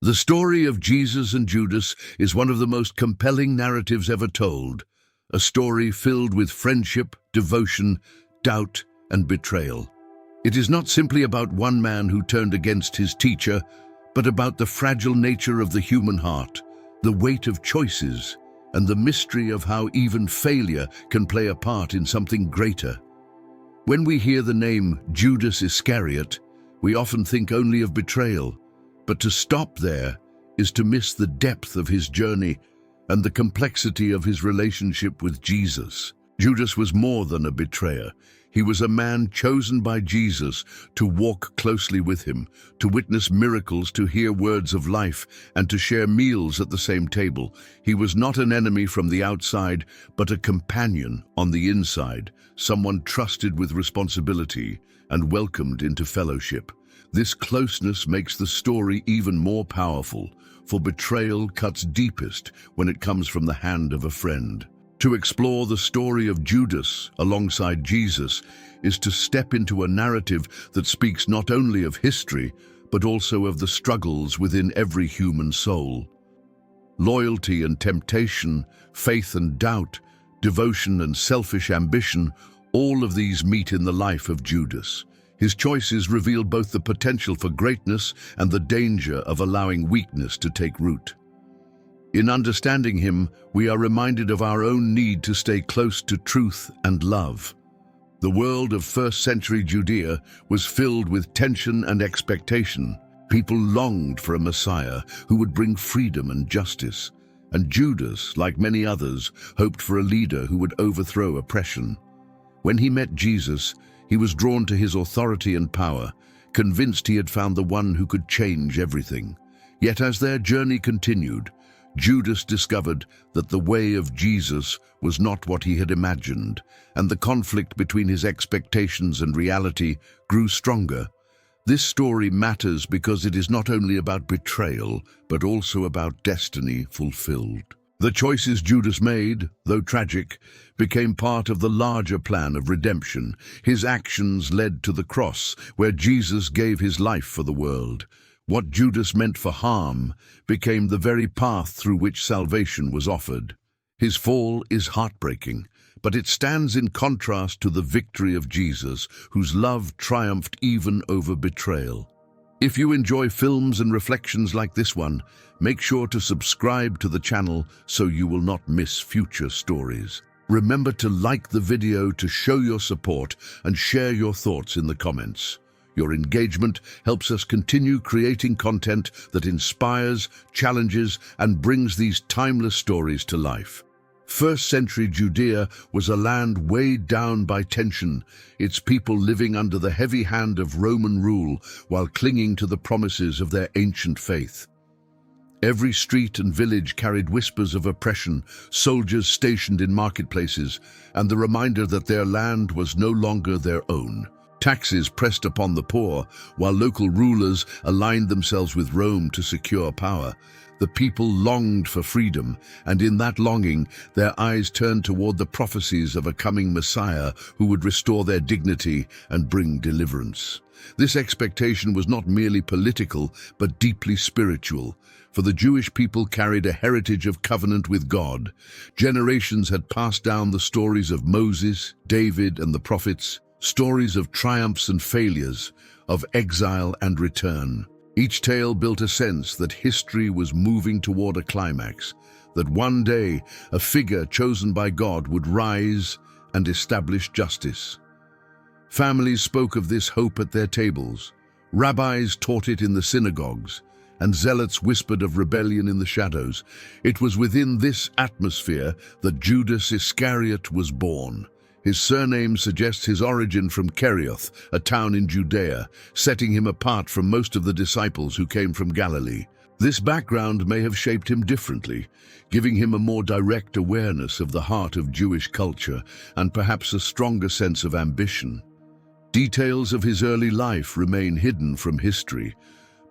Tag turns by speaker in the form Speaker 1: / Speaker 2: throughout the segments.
Speaker 1: The story of Jesus and Judas is one of the most compelling narratives ever told, a story filled with friendship, devotion, doubt, and betrayal. It is not simply about one man who turned against his teacher, but about the fragile nature of the human heart, the weight of choices, and the mystery of how even failure can play a part in something greater. When we hear the name Judas Iscariot, we often think only of betrayal, but to stop there is to miss the depth of his journey and the complexity of his relationship with Jesus. Judas was more than a betrayer. He was a man chosen by Jesus to walk closely with him, to witness miracles, to hear words of life, and to share meals at the same table. He was not an enemy from the outside, but a companion on the inside, someone trusted with responsibility and welcomed into fellowship. This closeness makes the story even more powerful, for betrayal cuts deepest when it comes from the hand of a friend. To explore the story of Judas alongside Jesus is to step into a narrative that speaks not only of history, but also of the struggles within every human soul. Loyalty and temptation, faith and doubt, devotion and selfish ambition, all of these meet in the life of Judas. His choices reveal both the potential for greatness and the danger of allowing weakness to take root. In understanding him, we are reminded of our own need to stay close to truth and love. The world of first-century Judea was filled with tension and expectation. People longed for a Messiah who would bring freedom and justice. And Judas, like many others, hoped for a leader who would overthrow oppression. When he met Jesus, he was drawn to his authority and power, convinced he had found the one who could change everything. Yet as their journey continued, Judas discovered that the way of Jesus was not what he had imagined, and the conflict between his expectations and reality grew stronger. This story matters because it is not only about betrayal, but also about destiny fulfilled. The choices Judas made, though tragic, became part of the larger plan of redemption. His actions led to the cross, where Jesus gave his life for the world. What Judas meant for harm became the very path through which salvation was offered. His fall is heartbreaking, but it stands in contrast to the victory of Jesus, whose love triumphed even over betrayal. If you enjoy films and reflections like this one, make sure to subscribe to the channel so you will not miss future stories. Remember to like the video to show your support and share your thoughts in the comments. Your engagement helps us continue creating content that inspires, challenges, and brings these timeless stories to life. First-century Judea was a land weighed down by tension, its people living under the heavy hand of Roman rule while clinging to the promises of their ancient faith. Every street and village carried whispers of oppression, soldiers stationed in marketplaces, and the reminder that their land was no longer their own. Taxes pressed upon the poor, while local rulers aligned themselves with Rome to secure power. The people longed for freedom, and in that longing, their eyes turned toward the prophecies of a coming Messiah who would restore their dignity and bring deliverance. This expectation was not merely political, but deeply spiritual, for the Jewish people carried a heritage of covenant with God. Generations had passed down the stories of Moses, David, and the prophets, stories of triumphs and failures, of exile and return. Each tale built a sense that history was moving toward a climax, that one day a figure chosen by God would rise and establish justice. Families spoke of this hope at their tables, rabbis taught it in the synagogues, and zealots whispered of rebellion in the shadows. It was within this atmosphere that Judas Iscariot was born. His surname suggests his origin from Kerioth, a town in Judea, setting him apart from most of the disciples who came from Galilee. This background may have shaped him differently, giving him a more direct awareness of the heart of Jewish culture and perhaps a stronger sense of ambition. Details of his early life remain hidden from history,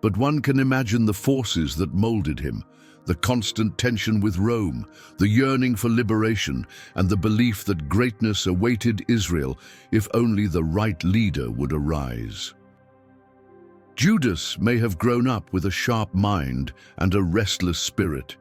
Speaker 1: but one can imagine the forces that molded him. The constant tension with Rome, the yearning for liberation, and the belief that greatness awaited Israel if only the right leader would arise. Judas may have grown up with a sharp mind and a restless spirit,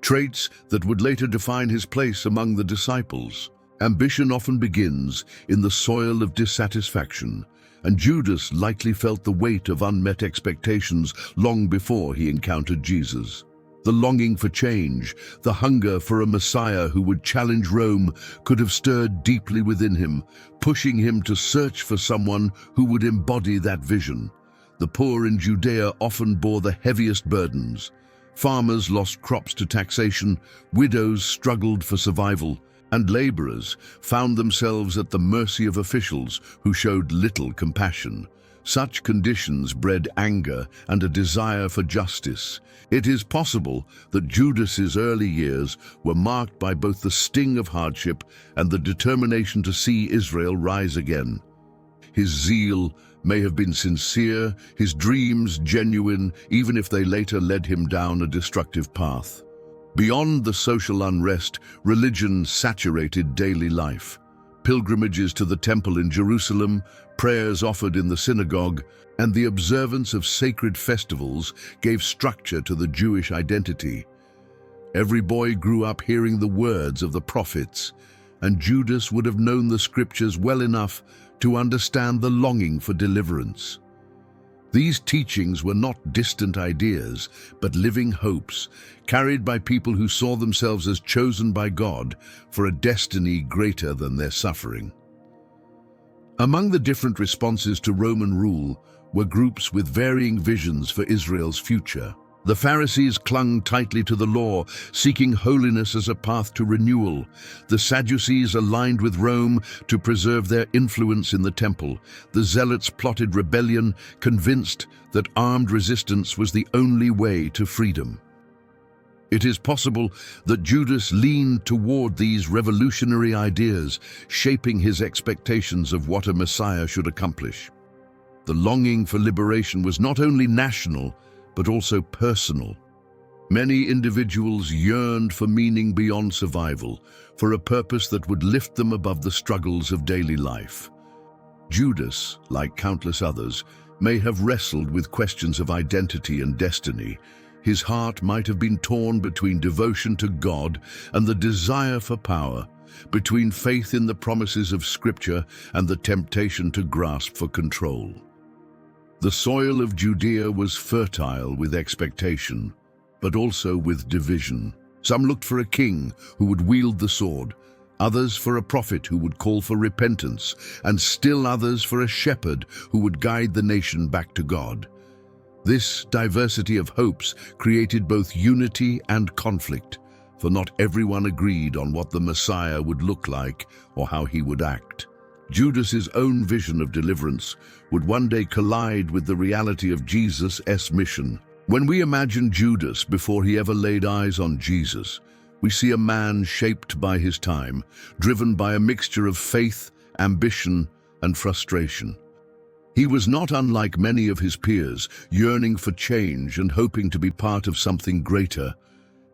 Speaker 1: traits that would later define his place among the disciples. Ambition often begins in the soil of dissatisfaction, and Judas likely felt the weight of unmet expectations long before he encountered Jesus. The longing for change, the hunger for a Messiah who would challenge Rome, could have stirred deeply within him, pushing him to search for someone who would embody that vision. The poor in Judea often bore the heaviest burdens. Farmers lost crops to taxation, widows struggled for survival, and laborers found themselves at the mercy of officials who showed little compassion. Such conditions bred anger and a desire for justice. It is possible that Judas's early years were marked by both the sting of hardship and the determination to see Israel rise again. His zeal may have been sincere, his dreams genuine, even if they later led him down a destructive path. Beyond the social unrest, religion saturated daily life. Pilgrimages to the temple in Jerusalem, prayers offered in the synagogue, and the observance of sacred festivals gave structure to the Jewish identity. Every boy grew up hearing the words of the prophets, and Judas would have known the scriptures well enough to understand the longing for deliverance. These teachings were not distant ideas, but living hopes, carried by people who saw themselves as chosen by God for a destiny greater than their suffering. Among the different responses to Roman rule were groups with varying visions for Israel's future. The Pharisees clung tightly to the law, seeking holiness as a path to renewal. The Sadducees aligned with Rome to preserve their influence in the temple. The Zealots plotted rebellion, convinced that armed resistance was the only way to freedom. It is possible that Judas leaned toward these revolutionary ideas, shaping his expectations of what a Messiah should accomplish. The longing for liberation was not only national, but also personal. Many individuals yearned for meaning beyond survival, for a purpose that would lift them above the struggles of daily life. Judas, like countless others, may have wrestled with questions of identity and destiny. His heart might have been torn between devotion to God and the desire for power, between faith in the promises of Scripture and the temptation to grasp for control. The soil of Judea was fertile with expectation, but also with division. Some looked for a king who would wield the sword, others for a prophet who would call for repentance, and still others for a shepherd who would guide the nation back to God. This diversity of hopes created both unity and conflict, for not everyone agreed on what the Messiah would look like or how he would act. Judas's own vision of deliverance would one day collide with the reality of Jesus' mission. When we imagine Judas before he ever laid eyes on Jesus, we see a man shaped by his time, driven by a mixture of faith, ambition, and frustration. He was not unlike many of his peers, yearning for change and hoping to be part of something greater.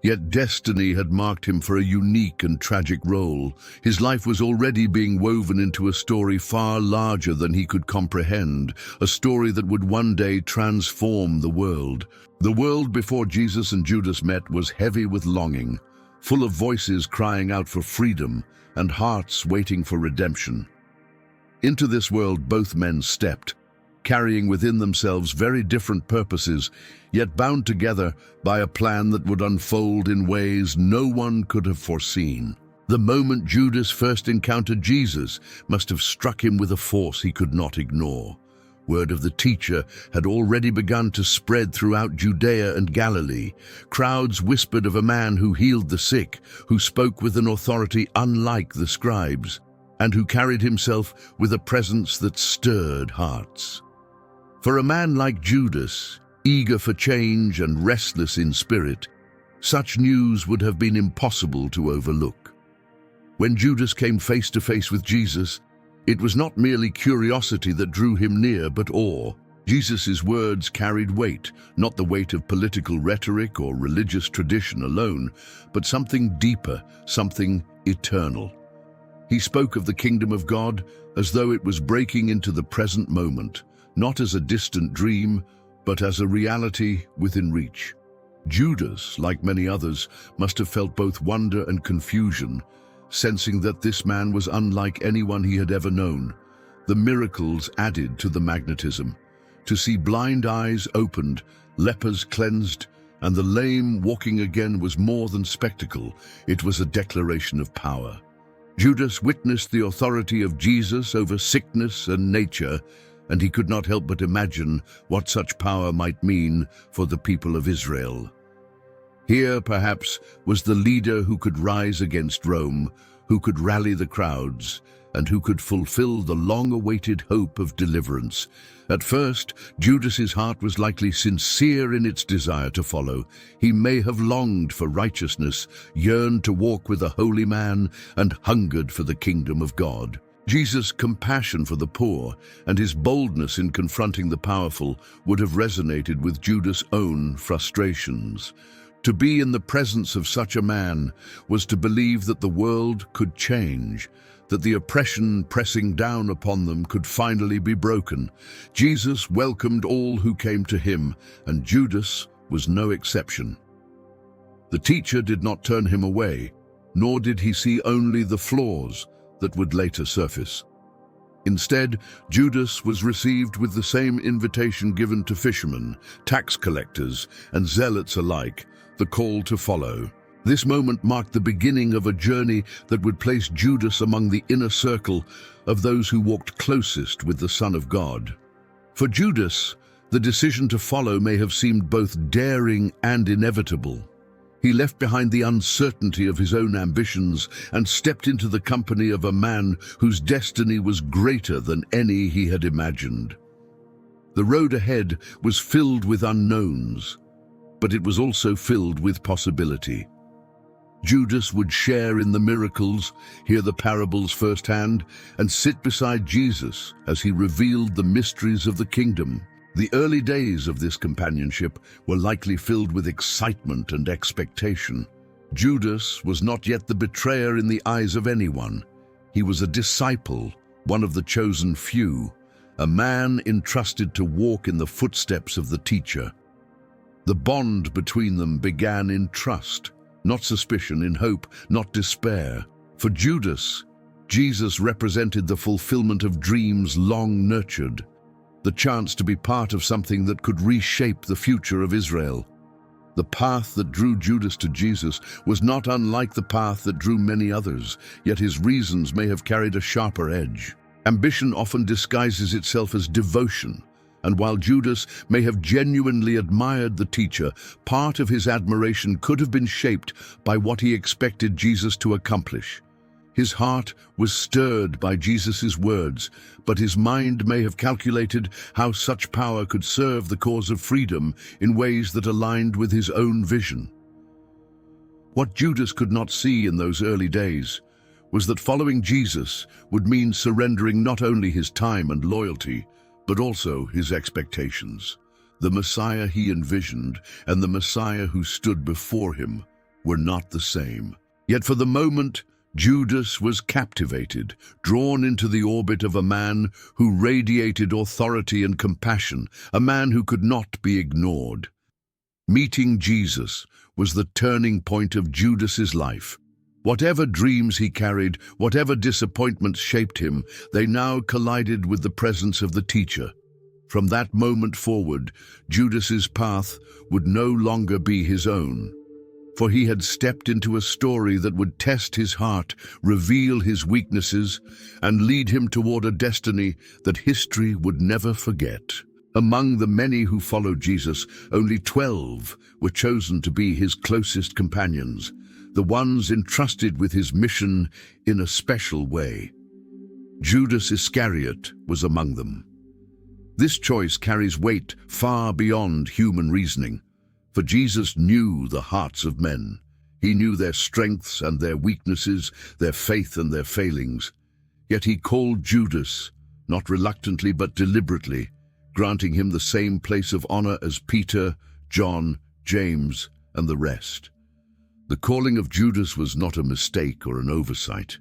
Speaker 1: Yet destiny had marked him for a unique and tragic role. His life was already being woven into a story far larger than he could comprehend, a story that would one day transform the world. The world before Jesus and Judas met was heavy with longing, full of voices crying out for freedom and hearts waiting for redemption. Into this world both men stepped, carrying within themselves very different purposes, yet bound together by a plan that would unfold in ways no one could have foreseen. The moment Judas first encountered Jesus must have struck him with a force he could not ignore. Word of the teacher had already begun to spread throughout Judea and Galilee. Crowds whispered of a man who healed the sick, who spoke with an authority unlike the scribes, and who carried himself with a presence that stirred hearts. For a man like Judas, eager for change and restless in spirit, such news would have been impossible to overlook. When Judas came face to face with Jesus, it was not merely curiosity that drew him near, but awe. Jesus' words carried weight, not the weight of political rhetoric or religious tradition alone, but something deeper, something eternal. He spoke of the kingdom of God as though it was breaking into the present moment, not as a distant dream, but as a reality within reach. Judas, like many others, must have felt both wonder and confusion, sensing that this man was unlike anyone he had ever known. The miracles added to the magnetism. To see blind eyes opened, lepers cleansed, and the lame walking again was more than spectacle. It was a declaration of power. Judas witnessed the authority of Jesus over sickness and nature, and he could not help but imagine what such power might mean for the people of Israel. Here, perhaps, was the leader who could rise against Rome, who could rally the crowds, and who could fulfill the long-awaited hope of deliverance. At first, Judas's heart was likely sincere in its desire to follow. He may have longed for righteousness, yearned to walk with a holy man, and hungered for the kingdom of God. Jesus' compassion for the poor and his boldness in confronting the powerful would have resonated with Judas' own frustrations. To be in the presence of such a man was to believe that the world could change, that the oppression pressing down upon them could finally be broken. Jesus welcomed all who came to him, and Judas was no exception. The teacher did not turn him away, nor did he see only the flaws that would later surface. Instead, Judas was received with the same invitation given to fishermen, tax collectors, and zealots alike, the call to follow. This moment marked the beginning of a journey that would place Judas among the inner circle of those who walked closest with the Son of God. For Judas, the decision to follow may have seemed both daring and inevitable. He left behind the uncertainty of his own ambitions and stepped into the company of a man whose destiny was greater than any he had imagined. The road ahead was filled with unknowns, but it was also filled with possibility. Judas would share in the miracles, hear the parables firsthand, and sit beside Jesus as he revealed the mysteries of the kingdom. The early days of this companionship were likely filled with excitement and expectation. Judas was not yet the betrayer in the eyes of anyone. He was a disciple, one of the chosen few, a man entrusted to walk in the footsteps of the teacher. The bond between them began in trust, not suspicion, in hope, not despair. For Judas, Jesus represented the fulfillment of dreams long nurtured, the chance to be part of something that could reshape the future of Israel. The path that drew Judas to Jesus was not unlike the path that drew many others, yet his reasons may have carried a sharper edge. Ambition often disguises itself as devotion, and while Judas may have genuinely admired the teacher, part of his admiration could have been shaped by what he expected Jesus to accomplish. His heart was stirred by Jesus' words, but his mind may have calculated how such power could serve the cause of freedom in ways that aligned with his own vision. What Judas could not see in those early days was that following Jesus would mean surrendering not only his time and loyalty, but also his expectations. The Messiah he envisioned and the Messiah who stood before him were not the same. Yet for the moment, Judas was captivated, drawn into the orbit of a man who radiated authority and compassion, a man who could not be ignored. Meeting Jesus was the turning point of Judas's life. Whatever dreams he carried, whatever disappointments shaped him, they now collided with the presence of the teacher. From that moment forward, Judas's path would no longer be his own, for he had stepped into a story that would test his heart, reveal his weaknesses, and lead him toward a destiny that history would never forget. Among the many who followed Jesus, only 12 were chosen to be his closest companions, the ones entrusted with his mission in a special way. Judas Iscariot was among them. This choice carries weight far beyond human reasoning, for Jesus knew the hearts of men. He knew their strengths and their weaknesses, their faith and their failings. Yet he called Judas, not reluctantly but deliberately, granting him the same place of honor as Peter, John, James, and the rest. The calling of Judas was not a mistake or an oversight.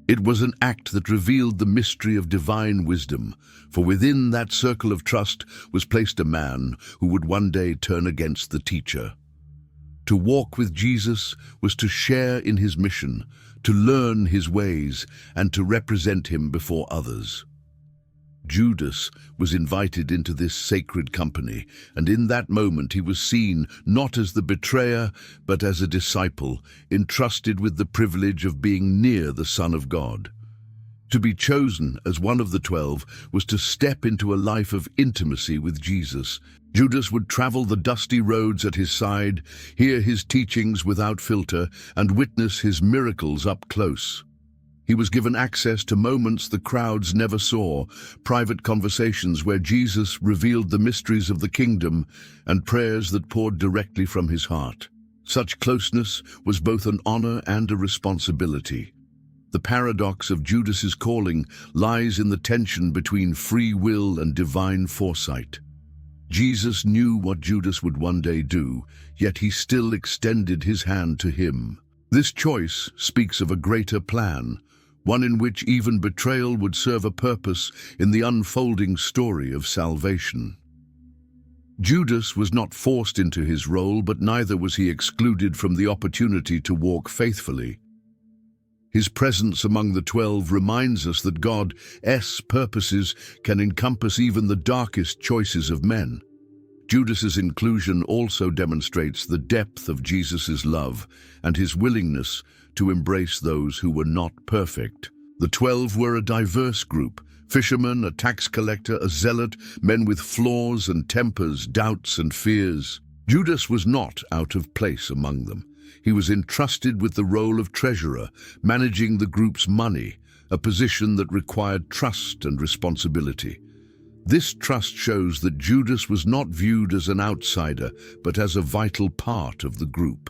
Speaker 1: It was an act that revealed the mystery of divine wisdom, for within that circle of trust was placed a man who would one day turn against the teacher. To walk with Jesus was to share in his mission, to learn his ways, and to represent him before others. Judas was invited into this sacred company, and in that moment he was seen not as the betrayer, but as a disciple, entrusted with the privilege of being near the Son of God. To be chosen as one of the 12 was to step into a life of intimacy with Jesus. Judas would travel the dusty roads at his side, hear his teachings without filter, and witness his miracles up close. He was given access to moments the crowds never saw, private conversations where Jesus revealed the mysteries of the kingdom, and prayers that poured directly from his heart. Such closeness was both an honor and a responsibility. The paradox of Judas's calling lies in the tension between free will and divine foresight. Jesus knew what Judas would one day do, yet he still extended his hand to him. This choice speaks of a greater plan, one in which even betrayal would serve a purpose in the unfolding story of salvation. Judas was not forced into his role, but neither was he excluded from the opportunity to walk faithfully. His presence among the 12 reminds us that God's purposes can encompass even the darkest choices of men. Judas's inclusion also demonstrates the depth of Jesus' love and his willingness to embrace those who were not perfect. The 12 were a diverse group: fishermen, a tax collector, a zealot, men with flaws and tempers, doubts and fears. Judas was not out of place among them. He was entrusted with the role of treasurer, managing the group's money, a position that required trust and responsibility. This trust shows that Judas was not viewed as an outsider, but as a vital part of the group.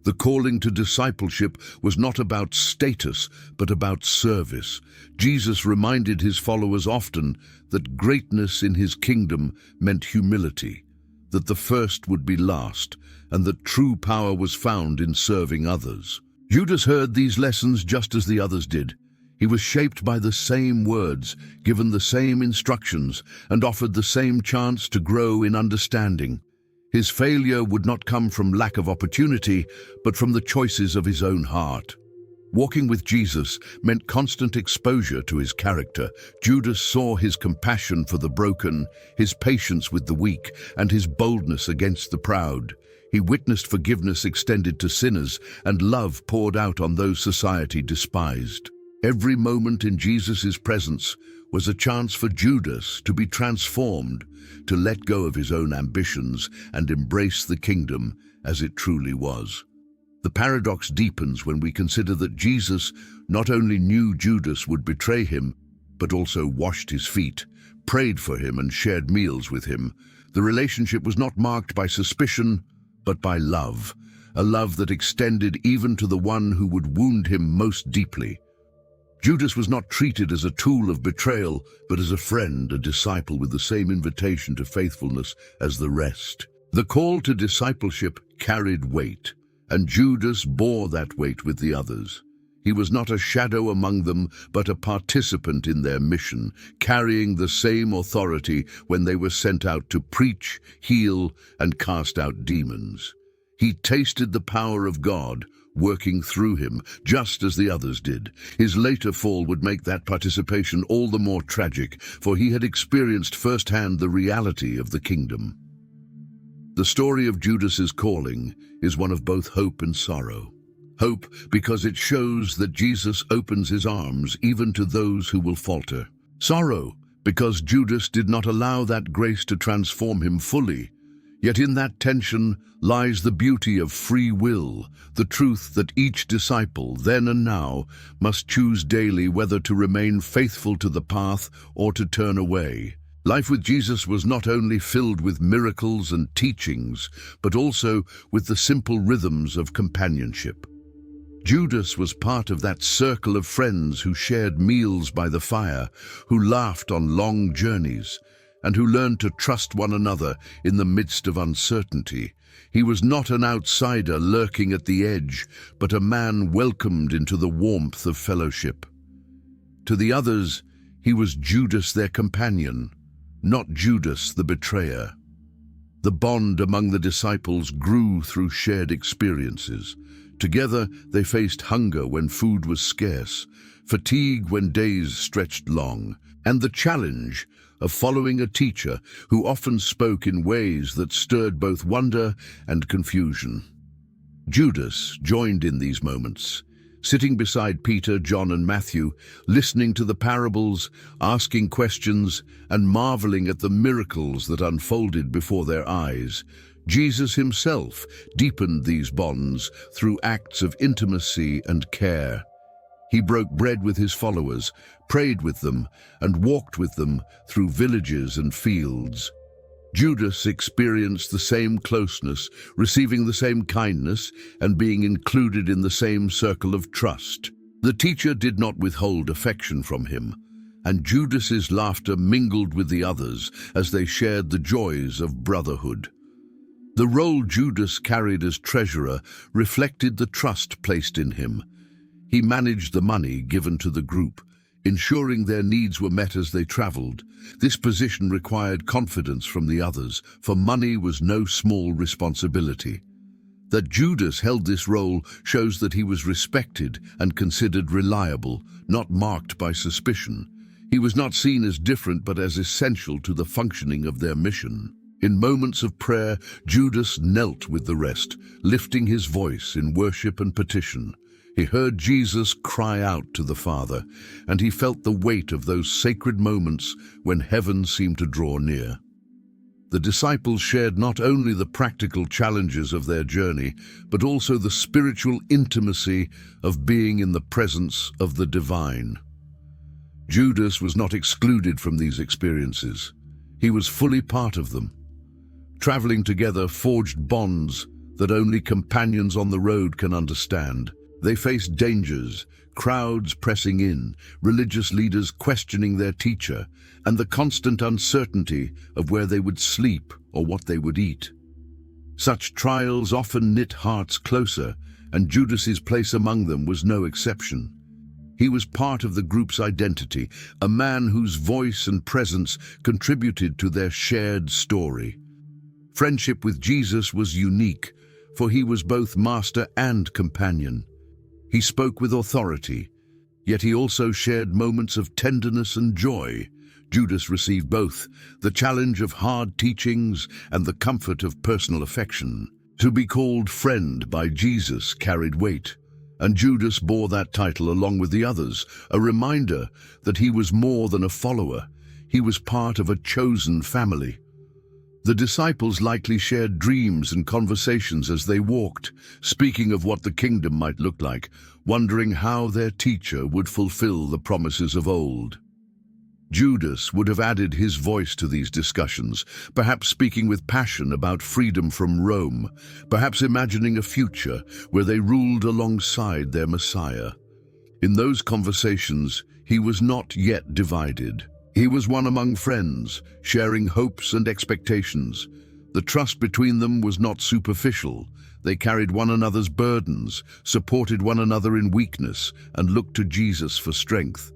Speaker 1: The calling to discipleship was not about status, but about service. Jesus reminded his followers often that greatness in his kingdom meant humility, that the first would be last, and that true power was found in serving others. Judas heard these lessons just as the others did. He was shaped by the same words, given the same instructions, and offered the same chance to grow in understanding. His failure would not come from lack of opportunity, but from the choices of his own heart. Walking with Jesus meant constant exposure to his character. Judas saw his compassion for the broken, his patience with the weak, and his boldness against the proud. He witnessed forgiveness extended to sinners and love poured out on those society despised. Every moment in Jesus' presence was a chance for Judas to be transformed, to let go of his own ambitions and embrace the kingdom as it truly was. The paradox deepens when we consider that Jesus not only knew Judas would betray him, but also washed his feet, prayed for him, and shared meals with him. The relationship was not marked by suspicion, but by love, a love that extended even to the one who would wound him most deeply. Judas was not treated as a tool of betrayal, but as a friend, a disciple with the same invitation to faithfulness as the rest. The call to discipleship carried weight, and Judas bore that weight with the others. He was not a shadow among them, but a participant in their mission, carrying the same authority when they were sent out to preach, heal, and cast out demons. He tasted the power of God, working through him, just as the others did. His later fall would make that participation all the more tragic, for he had experienced firsthand the reality of the kingdom. The story of Judas's calling is one of both hope and sorrow. Hope because it shows that Jesus opens his arms even to those who will falter. Sorrow because Judas did not allow that grace to transform him fully. Yet in that tension lies the beauty of free will, the truth that each disciple, then and now, must choose daily whether to remain faithful to the path or to turn away. Life with Jesus was not only filled with miracles and teachings, but also with the simple rhythms of companionship. Judas was part of that circle of friends who shared meals by the fire, who laughed on long journeys, and who learned to trust one another in the midst of uncertainty. He was not an outsider lurking at the edge, but a man welcomed into the warmth of fellowship. To the others, he was Judas their companion, not Judas the betrayer. The bond among the disciples grew through shared experiences. Together, they faced hunger when food was scarce, fatigue when days stretched long, and the challenge of following a teacher who often spoke in ways that stirred both wonder and confusion. Judas joined in these moments, sitting beside Peter, John, and Matthew, listening to the parables, asking questions, and marveling at the miracles that unfolded before their eyes. Jesus himself deepened these bonds through acts of intimacy and care. He broke bread with his followers, prayed with them, and walked with them through villages and fields. Judas experienced the same closeness, receiving the same kindness, and being included in the same circle of trust. The teacher did not withhold affection from him, and Judas's laughter mingled with the others as they shared the joys of brotherhood. The role Judas carried as treasurer reflected the trust placed in him. He managed the money given to the group, ensuring their needs were met as they traveled. This position required confidence from the others, for money was no small responsibility. That Judas held this role shows that he was respected and considered reliable, not marked by suspicion. He was not seen as different but as essential to the functioning of their mission. In moments of prayer, Judas knelt with the rest, lifting his voice in worship and petition. He heard Jesus cry out to the Father, and he felt the weight of those sacred moments when heaven seemed to draw near. The disciples shared not only the practical challenges of their journey, but also the spiritual intimacy of being in the presence of the divine. Judas was not excluded from these experiences. He was fully part of them. Traveling together forged bonds that only companions on the road can understand. They faced dangers, crowds pressing in, religious leaders questioning their teacher, and the constant uncertainty of where they would sleep or what they would eat. Such trials often knit hearts closer, and Judas's place among them was no exception. He was part of the group's identity, a man whose voice and presence contributed to their shared story. Friendship with Jesus was unique, for he was both master and companion. He spoke with authority, yet he also shared moments of tenderness and joy. Judas received both, the challenge of hard teachings and the comfort of personal affection. To be called friend by Jesus carried weight, and Judas bore that title along with the others, a reminder that he was more than a follower. He was part of a chosen family. The disciples likely shared dreams and conversations as they walked, speaking of what the kingdom might look like, wondering how their teacher would fulfill the promises of old. Judas would have added his voice to these discussions, perhaps speaking with passion about freedom from Rome, perhaps imagining a future where they ruled alongside their Messiah. In those conversations, he was not yet divided. He was one among friends, sharing hopes and expectations. The trust between them was not superficial. They carried one another's burdens, supported one another in weakness, and looked to Jesus for strength.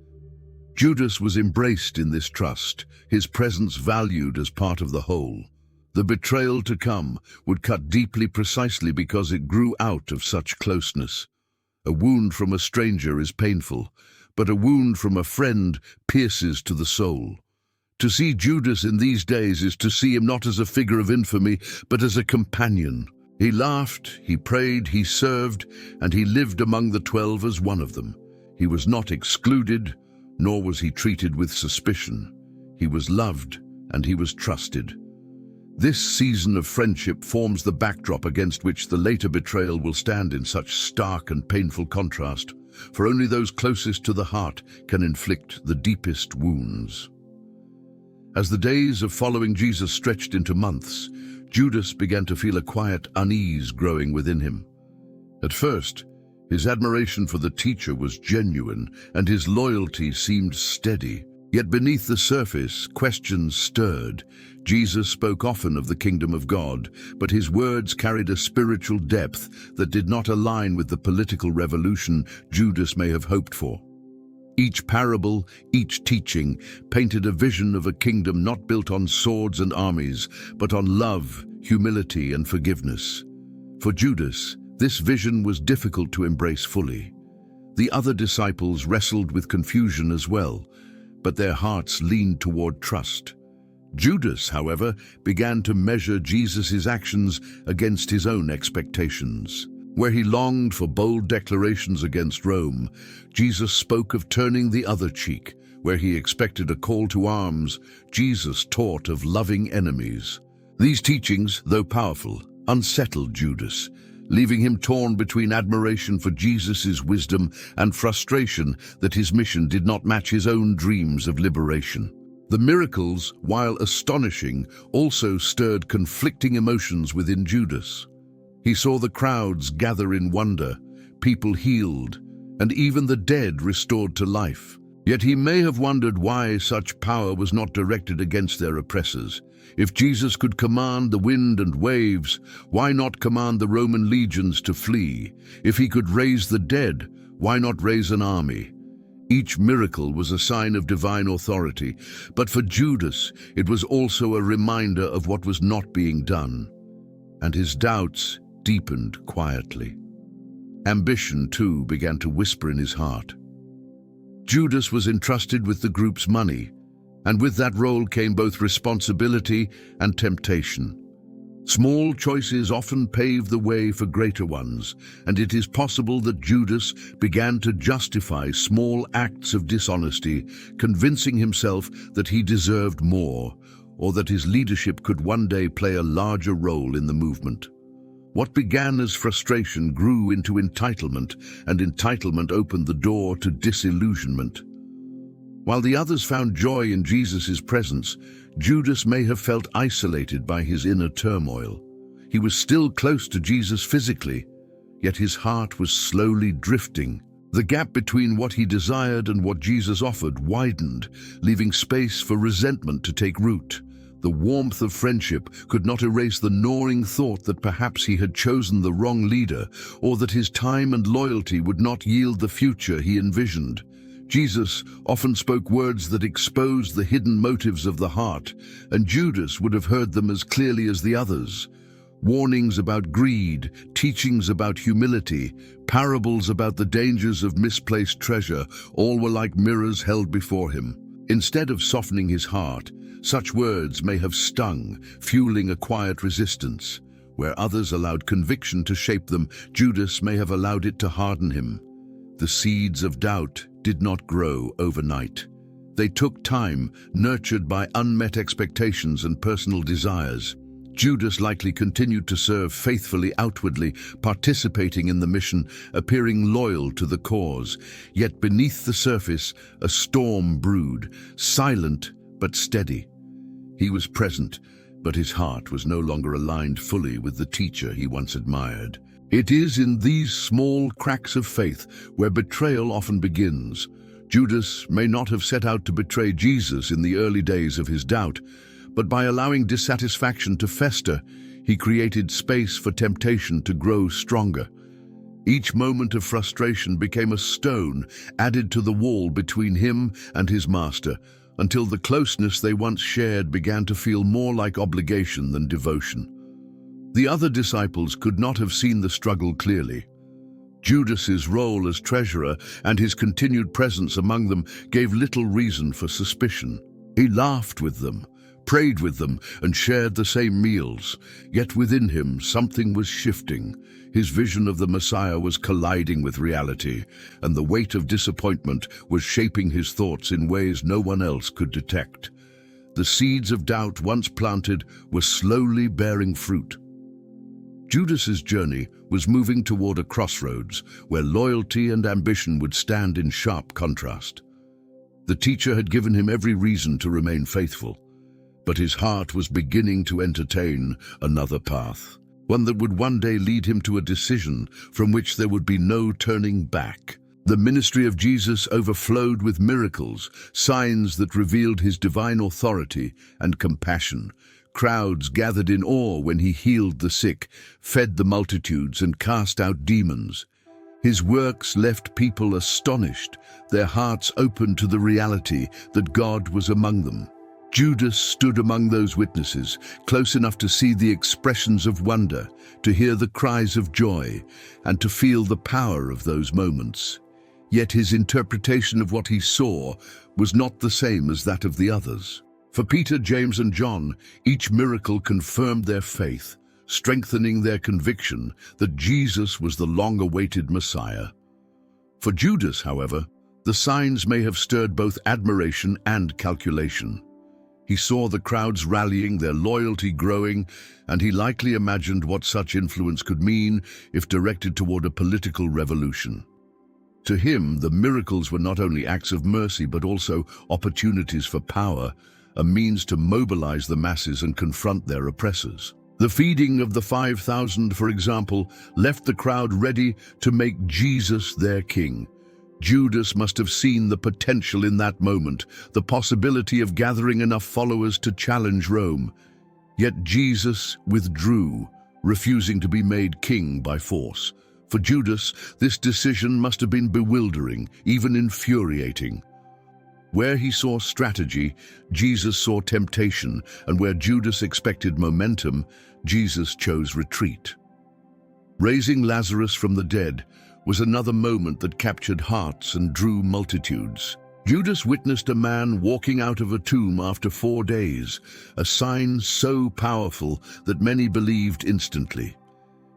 Speaker 1: Judas was embraced in this trust, his presence valued as part of the whole. The betrayal to come would cut deeply precisely because it grew out of such closeness. A wound from a stranger is painful, but a wound from a friend pierces to the soul. To see Judas in these days is to see him not as a figure of infamy, but as a companion. He laughed, he prayed, he served, and he lived among the 12 as one of them. He was not excluded, nor was he treated with suspicion. He was loved, and he was trusted. This season of friendship forms the backdrop against which the later betrayal will stand in such stark and painful contrast, for only those closest to the heart can inflict the deepest wounds. As the days of following Jesus stretched into months, Judas began to feel a quiet unease growing within him. At first, his admiration for the teacher was genuine, and his loyalty seemed steady. Yet beneath the surface, questions stirred. Jesus spoke often of the kingdom of God, but his words carried a spiritual depth that did not align with the political revolution Judas may have hoped for. Each parable, each teaching, painted a vision of a kingdom not built on swords and armies, but on love, humility, and forgiveness. For Judas, this vision was difficult to embrace fully. The other disciples wrestled with confusion as well, but their hearts leaned toward trust. Judas, however, began to measure Jesus' actions against his own expectations. Where he longed for bold declarations against Rome, Jesus spoke of turning the other cheek. Where he expected a call to arms, Jesus taught of loving enemies. These teachings, though powerful, unsettled Judas, leaving him torn between admiration for Jesus' wisdom and frustration that his mission did not match his own dreams of liberation. The miracles, while astonishing, also stirred conflicting emotions within Judas. He saw the crowds gather in wonder, people healed, and even the dead restored to life. Yet he may have wondered why such power was not directed against their oppressors. If Jesus could command the wind and waves, why not command the Roman legions to flee? If he could raise the dead, why not raise an army? Each miracle was a sign of divine authority, but for Judas, it was also a reminder of what was not being done. And his doubts deepened quietly. Ambition, too, began to whisper in his heart. Judas was entrusted with the group's money, and with that role came both responsibility and temptation. Small choices often pave the way for greater ones, and it is possible that Judas began to justify small acts of dishonesty, convincing himself that he deserved more, or that his leadership could one day play a larger role in the movement. What began as frustration grew into entitlement, and entitlement opened the door to disillusionment. While the others found joy in Jesus' presence, Judas may have felt isolated by his inner turmoil. He was still close to Jesus physically, yet his heart was slowly drifting. The gap between what he desired and what Jesus offered widened, leaving space for resentment to take root. The warmth of friendship could not erase the gnawing thought that perhaps he had chosen the wrong leader, or that his time and loyalty would not yield the future he envisioned. Jesus often spoke words that exposed the hidden motives of the heart, and Judas would have heard them as clearly as the others. Warnings about greed, teachings about humility, parables about the dangers of misplaced treasure, all were like mirrors held before him. Instead of softening his heart, such words may have stung, fueling a quiet resistance. Where others allowed conviction to shape them, Judas may have allowed it to harden him. The seeds of doubt did not grow overnight. They took time, nurtured by unmet expectations and personal desires. Judas likely continued to serve faithfully outwardly, participating in the mission, appearing loyal to the cause. Yet beneath the surface, a storm brewed, silent but steady. He was present, but his heart was no longer aligned fully with the teacher he once admired. It is in these small cracks of faith where betrayal often begins. Judas may not have set out to betray Jesus in the early days of his doubt, but by allowing dissatisfaction to fester, he created space for temptation to grow stronger. Each moment of frustration became a stone added to the wall between him and his master, until the closeness they once shared began to feel more like obligation than devotion. The other disciples could not have seen the struggle clearly. Judas's role as treasurer and his continued presence among them gave little reason for suspicion. He laughed with them, prayed with them, and shared the same meals. Yet within him, something was shifting. His vision of the Messiah was colliding with reality, and the weight of disappointment was shaping his thoughts in ways no one else could detect. The seeds of doubt once planted were slowly bearing fruit. Judas's journey was moving toward a crossroads where loyalty and ambition would stand in sharp contrast. The teacher had given him every reason to remain faithful, but his heart was beginning to entertain another path, one that would one day lead him to a decision from which there would be no turning back. The ministry of Jesus overflowed with miracles, signs that revealed his divine authority and compassion. Crowds gathered in awe when he healed the sick, fed the multitudes, and cast out demons. His works left people astonished, their hearts open to the reality that God was among them. Judas stood among those witnesses, close enough to see the expressions of wonder, to hear the cries of joy, and to feel the power of those moments. Yet his interpretation of what he saw was not the same as that of the others. For Peter, James, and John, each miracle confirmed their faith, strengthening their conviction that Jesus was the long-awaited Messiah. For Judas, however, the signs may have stirred both admiration and calculation. He saw the crowds rallying, their loyalty growing, and he likely imagined what such influence could mean if directed toward a political revolution. To him, the miracles were not only acts of mercy but also opportunities for power, a means to mobilize the masses and confront their oppressors. The feeding of the 5,000, for example, left the crowd ready to make Jesus their king. Judas must have seen the potential in that moment, the possibility of gathering enough followers to challenge Rome. Yet Jesus withdrew, refusing to be made king by force. For Judas, this decision must have been bewildering, even infuriating. Where he saw strategy, Jesus saw temptation, and where Judas expected momentum, Jesus chose retreat. Raising Lazarus from the dead was another moment that captured hearts and drew multitudes. Judas witnessed a man walking out of a tomb after 4 days, a sign so powerful that many believed instantly.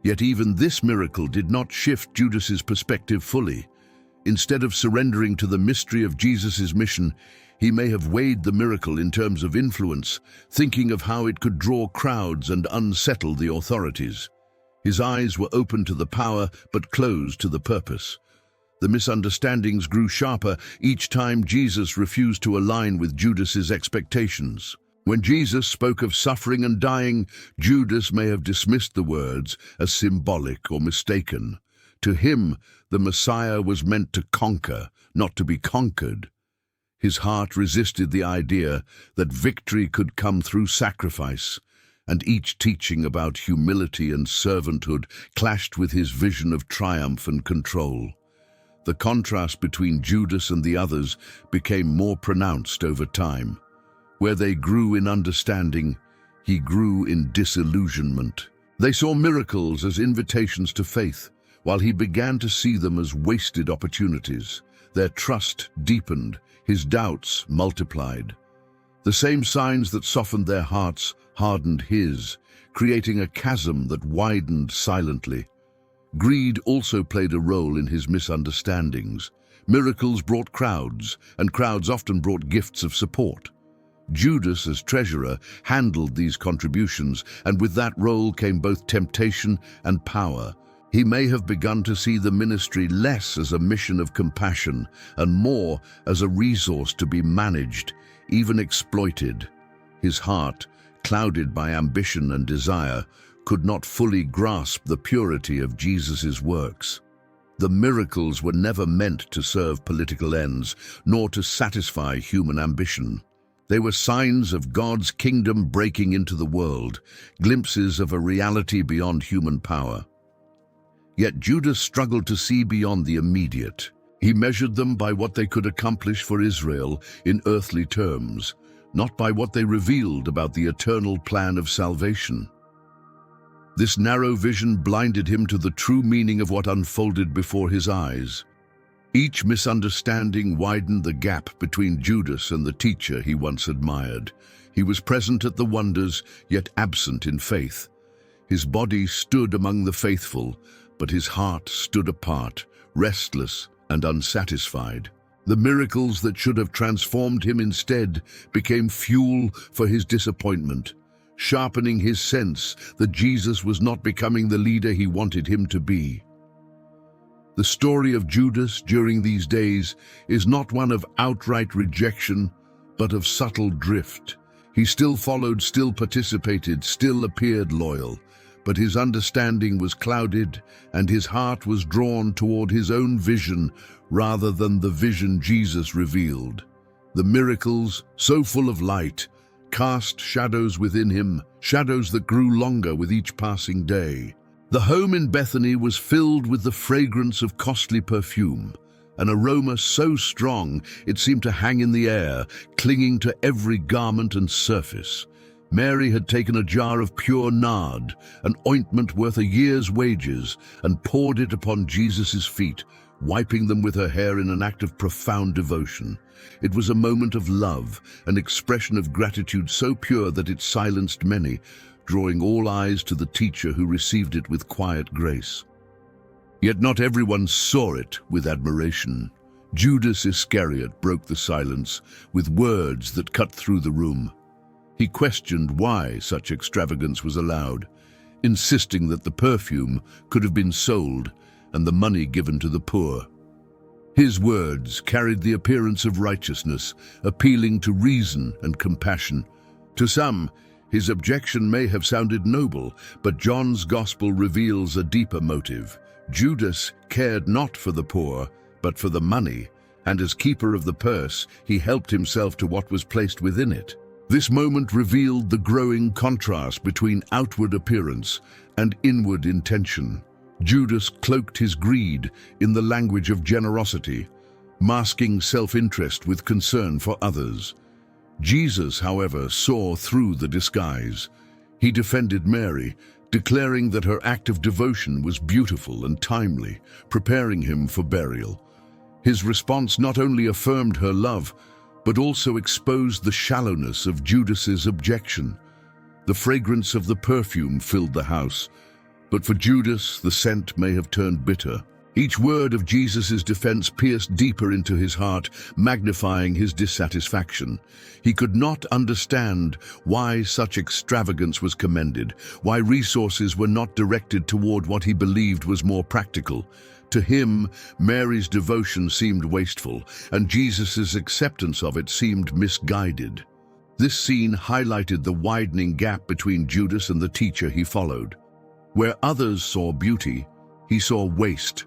Speaker 1: Yet even this miracle did not shift Judas's perspective fully. Instead of surrendering to the mystery of Jesus' mission, he may have weighed the miracle in terms of influence, thinking of how it could draw crowds and unsettle the authorities. His eyes were open to the power, but closed to the purpose. The misunderstandings grew sharper each time Jesus refused to align with Judas's expectations. When Jesus spoke of suffering and dying, Judas may have dismissed the words as symbolic or mistaken. To him, the Messiah was meant to conquer, not to be conquered. His heart resisted the idea that victory could come through sacrifice, and each teaching about humility and servanthood clashed with his vision of triumph and control. The contrast between Judas and the others became more pronounced over time. Where they grew in understanding, he grew in disillusionment. They saw miracles as invitations to faith, while he began to see them as wasted opportunities. Their trust deepened, his doubts multiplied. The same signs that softened their hearts hardened his, creating a chasm that widened silently. Greed also played a role in his misunderstandings. Miracles brought crowds, and crowds often brought gifts of support. Judas, as treasurer, handled these contributions, and with that role came both temptation and power. He may have begun to see the ministry less as a mission of compassion and more as a resource to be managed, even exploited. His heart, clouded by ambition and desire, could not fully grasp the purity of Jesus' works. The miracles were never meant to serve political ends, nor to satisfy human ambition. They were signs of God's kingdom breaking into the world, glimpses of a reality beyond human power. Yet Judas struggled to see beyond the immediate. He measured them by what they could accomplish for Israel in earthly terms, not by what they revealed about the eternal plan of salvation. This narrow vision blinded him to the true meaning of what unfolded before his eyes. Each misunderstanding widened the gap between Judas and the teacher he once admired. He was present at the wonders, yet absent in faith. His body stood among the faithful, but his heart stood apart, restless and unsatisfied. The miracles that should have transformed him instead became fuel for his disappointment, sharpening his sense that Jesus was not becoming the leader he wanted him to be. The story of Judas during these days is not one of outright rejection, but of subtle drift. He still followed, still participated, still appeared loyal, but his understanding was clouded and his heart was drawn toward his own vision rather than the vision Jesus revealed. The miracles, so full of light, cast shadows within him, shadows that grew longer with each passing day. The home in Bethany was filled with the fragrance of costly perfume, an aroma so strong it seemed to hang in the air, clinging to every garment and surface. Mary had taken a jar of pure nard, an ointment worth a year's wages, and poured it upon Jesus' feet, wiping them with her hair in an act of profound devotion. It was a moment of love, an expression of gratitude so pure that it silenced many, drawing all eyes to the teacher who received it with quiet grace. Yet not everyone saw it with admiration. Judas Iscariot broke the silence with words that cut through the room. He questioned why such extravagance was allowed, insisting that the perfume could have been sold and the money given to the poor. His words carried the appearance of righteousness, appealing to reason and compassion. To some, his objection may have sounded noble, but John's Gospel reveals a deeper motive. Judas cared not for the poor, but for the money, and as keeper of the purse, he helped himself to what was placed within it. This moment revealed the growing contrast between outward appearance and inward intention. Judas cloaked his greed in the language of generosity, masking self-interest with concern for others. Jesus, however, saw through the disguise. He defended Mary, declaring that her act of devotion was beautiful and timely, preparing him for burial. His response not only affirmed her love, but also exposed the shallowness of Judas's objection. The fragrance of the perfume filled the house, but for Judas the scent may have turned bitter. Each word of Jesus' defense pierced deeper into his heart, magnifying his dissatisfaction. He could not understand why such extravagance was commended, why resources were not directed toward what he believed was more practical. To him, Mary's devotion seemed wasteful, and Jesus' acceptance of it seemed misguided. This scene highlighted the widening gap between Judas and the teacher he followed. Where others saw beauty, he saw waste.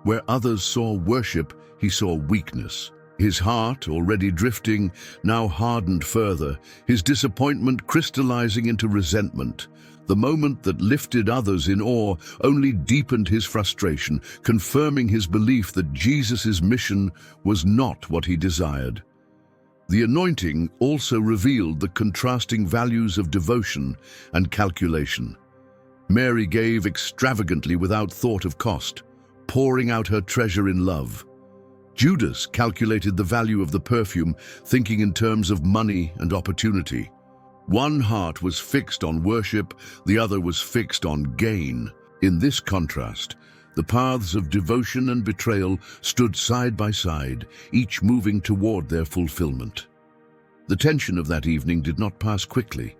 Speaker 1: Where others saw worship, he saw weakness. His heart, already drifting, now hardened further, his disappointment crystallizing into resentment. The moment that lifted others in awe only deepened his frustration, confirming his belief that Jesus' mission was not what he desired. The anointing also revealed the contrasting values of devotion and calculation. Mary gave extravagantly without thought of cost, pouring out her treasure in love. Judas calculated the value of the perfume, thinking in terms of money and opportunity. One heart was fixed on worship, the other was fixed on gain. In this contrast, the paths of devotion and betrayal stood side by side, each moving toward their fulfillment. The tension of that evening did not pass quickly.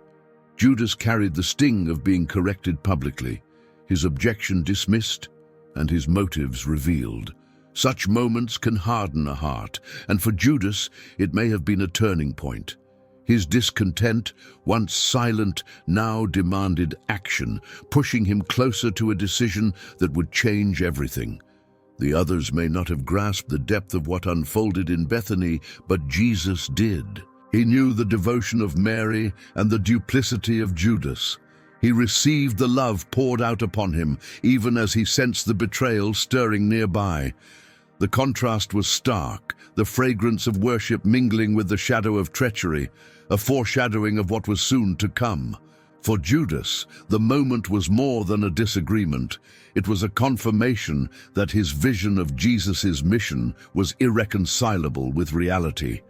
Speaker 1: Judas carried the sting of being corrected publicly, his objection dismissed, and his motives revealed. Such moments can harden a heart, and for Judas, it may have been a turning point. His discontent, once silent, now demanded action, pushing him closer to a decision that would change everything. The others may not have grasped the depth of what unfolded in Bethany, but Jesus did. He knew the devotion of Mary and the duplicity of Judas. He received the love poured out upon him, even as he sensed the betrayal stirring nearby. The contrast was stark, the fragrance of worship mingling with the shadow of treachery, a foreshadowing of what was soon to come. For Judas, the moment was more than a disagreement. It was a confirmation that his vision of Jesus' mission was irreconcilable with reality.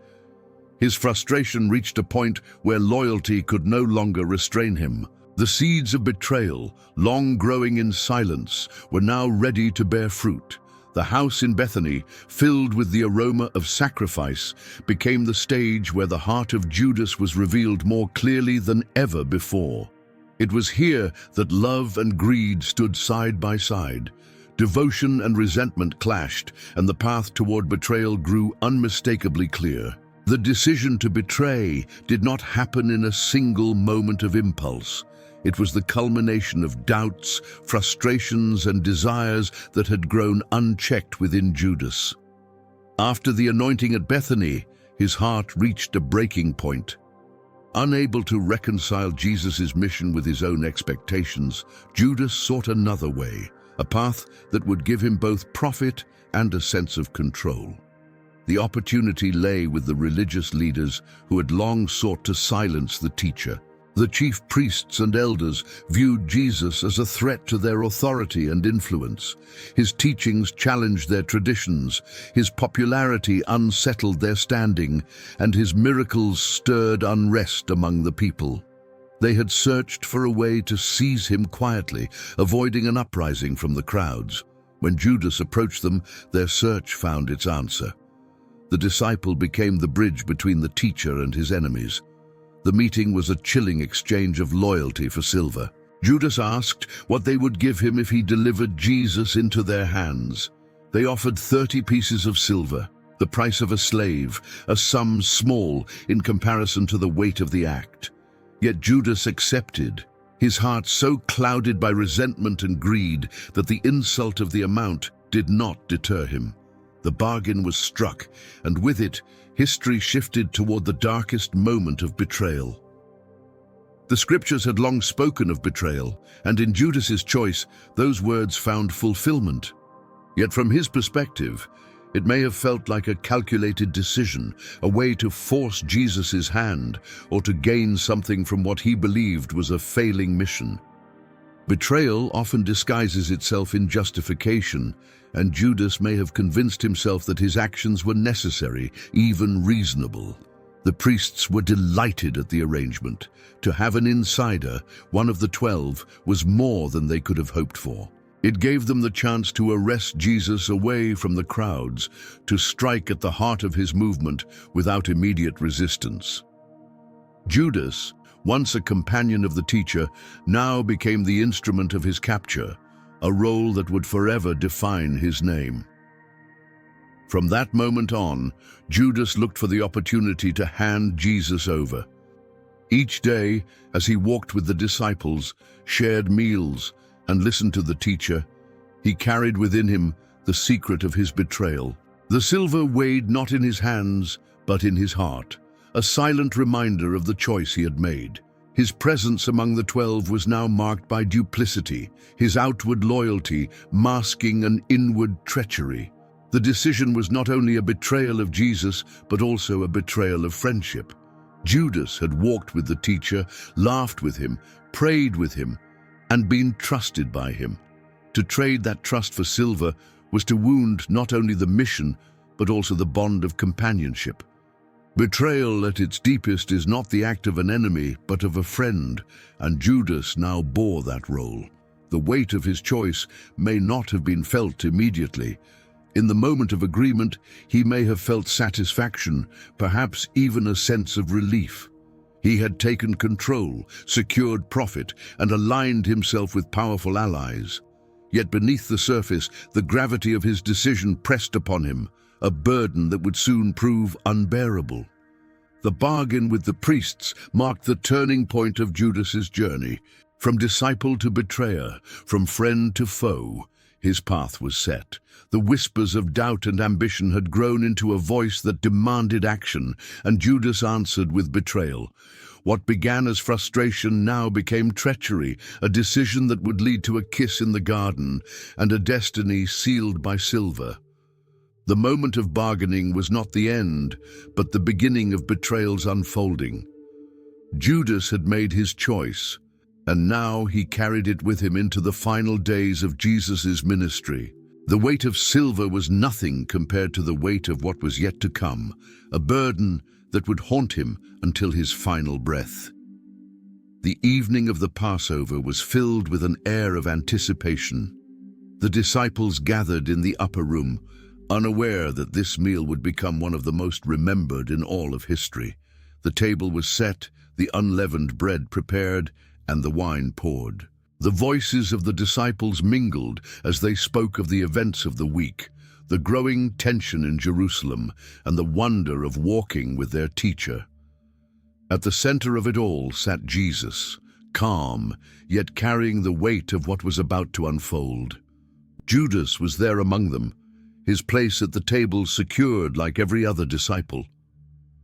Speaker 1: His frustration reached a point where loyalty could no longer restrain him. The seeds of betrayal, long growing in silence, were now ready to bear fruit. The house in Bethany, filled with the aroma of sacrifice, became the stage where the heart of Judas was revealed more clearly than ever before. It was here that love and greed stood side by side. Devotion and resentment clashed, and the path toward betrayal grew unmistakably clear. The decision to betray did not happen in a single moment of impulse. It was the culmination of doubts, frustrations, and desires that had grown unchecked within Judas. After the anointing at Bethany, his heart reached a breaking point. Unable to reconcile Jesus' mission with his own expectations, Judas sought another way, a path that would give him both profit and a sense of control. The opportunity lay with the religious leaders who had long sought to silence the teacher. The chief priests and elders viewed Jesus as a threat to their authority and influence. His teachings challenged their traditions, his popularity unsettled their standing, and his miracles stirred unrest among the people. They had searched for a way to seize him quietly, avoiding an uprising from the crowds. When Judas approached them, their search found its answer. The disciple became the bridge between the teacher and his enemies. The meeting was a chilling exchange of loyalty for silver. Judas asked what they would give him if he delivered Jesus into their hands. They offered 30 pieces of silver, the price of a slave, a sum small in comparison to the weight of the act. Yet Judas accepted, his heart so clouded by resentment and greed that the insult of the amount did not deter him. The bargain was struck, and with it, history shifted toward the darkest moment of betrayal. The scriptures had long spoken of betrayal, and in Judas's choice, those words found fulfillment. Yet from his perspective, it may have felt like a calculated decision, a way to force Jesus' hand, or to gain something from what he believed was a failing mission. Betrayal often disguises itself in justification, and Judas may have convinced himself that his actions were necessary, even reasonable. The priests were delighted at the arrangement. To have an insider, one of the 12, was more than they could have hoped for. It gave them the chance to arrest Jesus away from the crowds, to strike at the heart of his movement without immediate resistance. Judas, once a companion of the teacher, now became the instrument of his capture, a role that would forever define his name. From that moment on, Judas looked for the opportunity to hand Jesus over. Each day, as he walked with the disciples, shared meals, and listened to the teacher, he carried within him the secret of his betrayal. The silver weighed not in his hands, but in his heart, a silent reminder of the choice he had made. His presence among the 12 was now marked by duplicity, his outward loyalty masking an inward treachery. The decision was not only a betrayal of Jesus, but also a betrayal of friendship. Judas had walked with the teacher, laughed with him, prayed with him, and been trusted by him. To trade that trust for silver was to wound not only the mission, but also the bond of companionship. Betrayal at its deepest is not the act of an enemy, but of a friend, and Judas now bore that role. The weight of his choice may not have been felt immediately. In the moment of agreement, he may have felt satisfaction, perhaps even a sense of relief. He had taken control, secured profit, and aligned himself with powerful allies. Yet beneath the surface, the gravity of his decision pressed upon him, a burden that would soon prove unbearable. The bargain with the priests marked the turning point of Judas's journey. From disciple to betrayer, from friend to foe, his path was set. The whispers of doubt and ambition had grown into a voice that demanded action, and Judas answered with betrayal. What began as frustration now became treachery, a decision that would lead to a kiss in the garden, and a destiny sealed by silver. The moment of bargaining was not the end, but the beginning of betrayal's unfolding. Judas had made his choice, and now he carried it with him into the final days of Jesus' ministry. The weight of silver was nothing compared to the weight of what was yet to come, a burden that would haunt him until his final breath. The evening of the Passover was filled with an air of anticipation. The disciples gathered in the upper room, unaware that this meal would become one of the most remembered in all of history. The table was set, the unleavened bread prepared, and the wine poured. The voices of the disciples mingled as they spoke of the events of the week, the growing tension in Jerusalem, and the wonder of walking with their teacher. At the center of it all sat Jesus, calm, yet carrying the weight of what was about to unfold. Judas was there among them, his place at the table secured like every other disciple.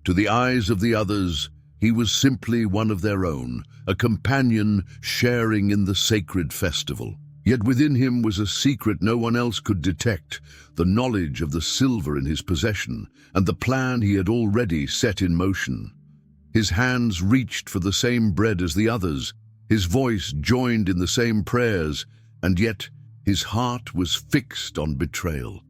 Speaker 1: To the eyes of the others, He was simply one of their own, a companion sharing in the sacred festival. Yet within him was a secret no one else could detect, the knowledge of the silver in his possession and the plan he had already set in motion. His hands reached for the same bread as the others, his voice joined in the same prayers, and yet his heart was fixed on betrayal.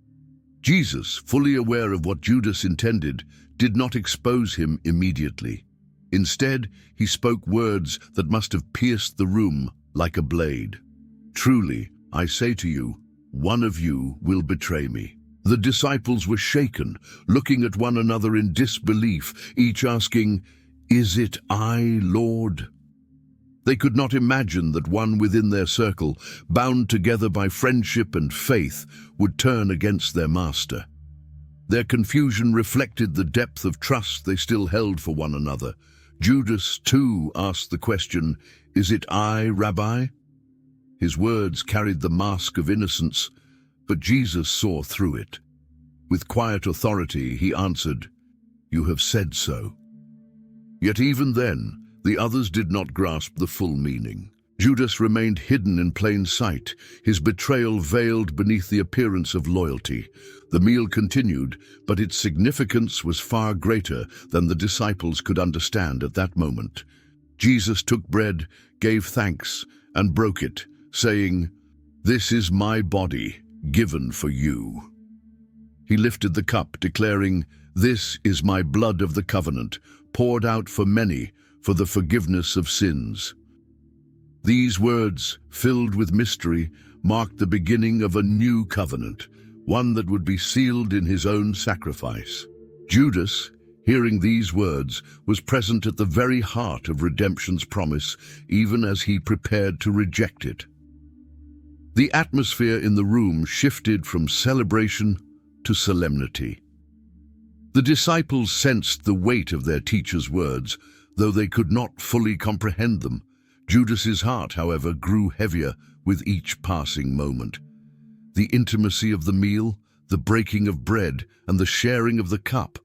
Speaker 1: Jesus, fully aware of what Judas intended, did not expose him immediately. Instead, he spoke words that must have pierced the room like a blade. "Truly, I say to you, one of you will betray me." The disciples were shaken, looking at one another in disbelief, each asking, "Is it I, Lord?" They could not imagine that one within their circle, bound together by friendship and faith, would turn against their master. Their confusion reflected the depth of trust they still held for one another. Judas, too, asked the question, "Is it I, Rabbi?" His words carried the mask of innocence, but Jesus saw through it. With quiet authority, he answered, "You have said so." Yet even then, the others did not grasp the full meaning. Judas remained hidden in plain sight, his betrayal veiled beneath the appearance of loyalty. The meal continued, but its significance was far greater than the disciples could understand at that moment. Jesus took bread, gave thanks, and broke it, saying, "This is my body, given for you." He lifted the cup, declaring, "This is my blood of the covenant, poured out for many, for the forgiveness of sins." These words, filled with mystery, marked the beginning of a new covenant, one that would be sealed in his own sacrifice. Judas, hearing these words, was present at the very heart of redemption's promise, even as he prepared to reject it. The atmosphere in the room shifted from celebration to solemnity. The disciples sensed the weight of their teacher's words, though they could not fully comprehend them. Judas's heart, however, grew heavier with each passing moment. The intimacy of the meal, the breaking of bread, and the sharing of the cup,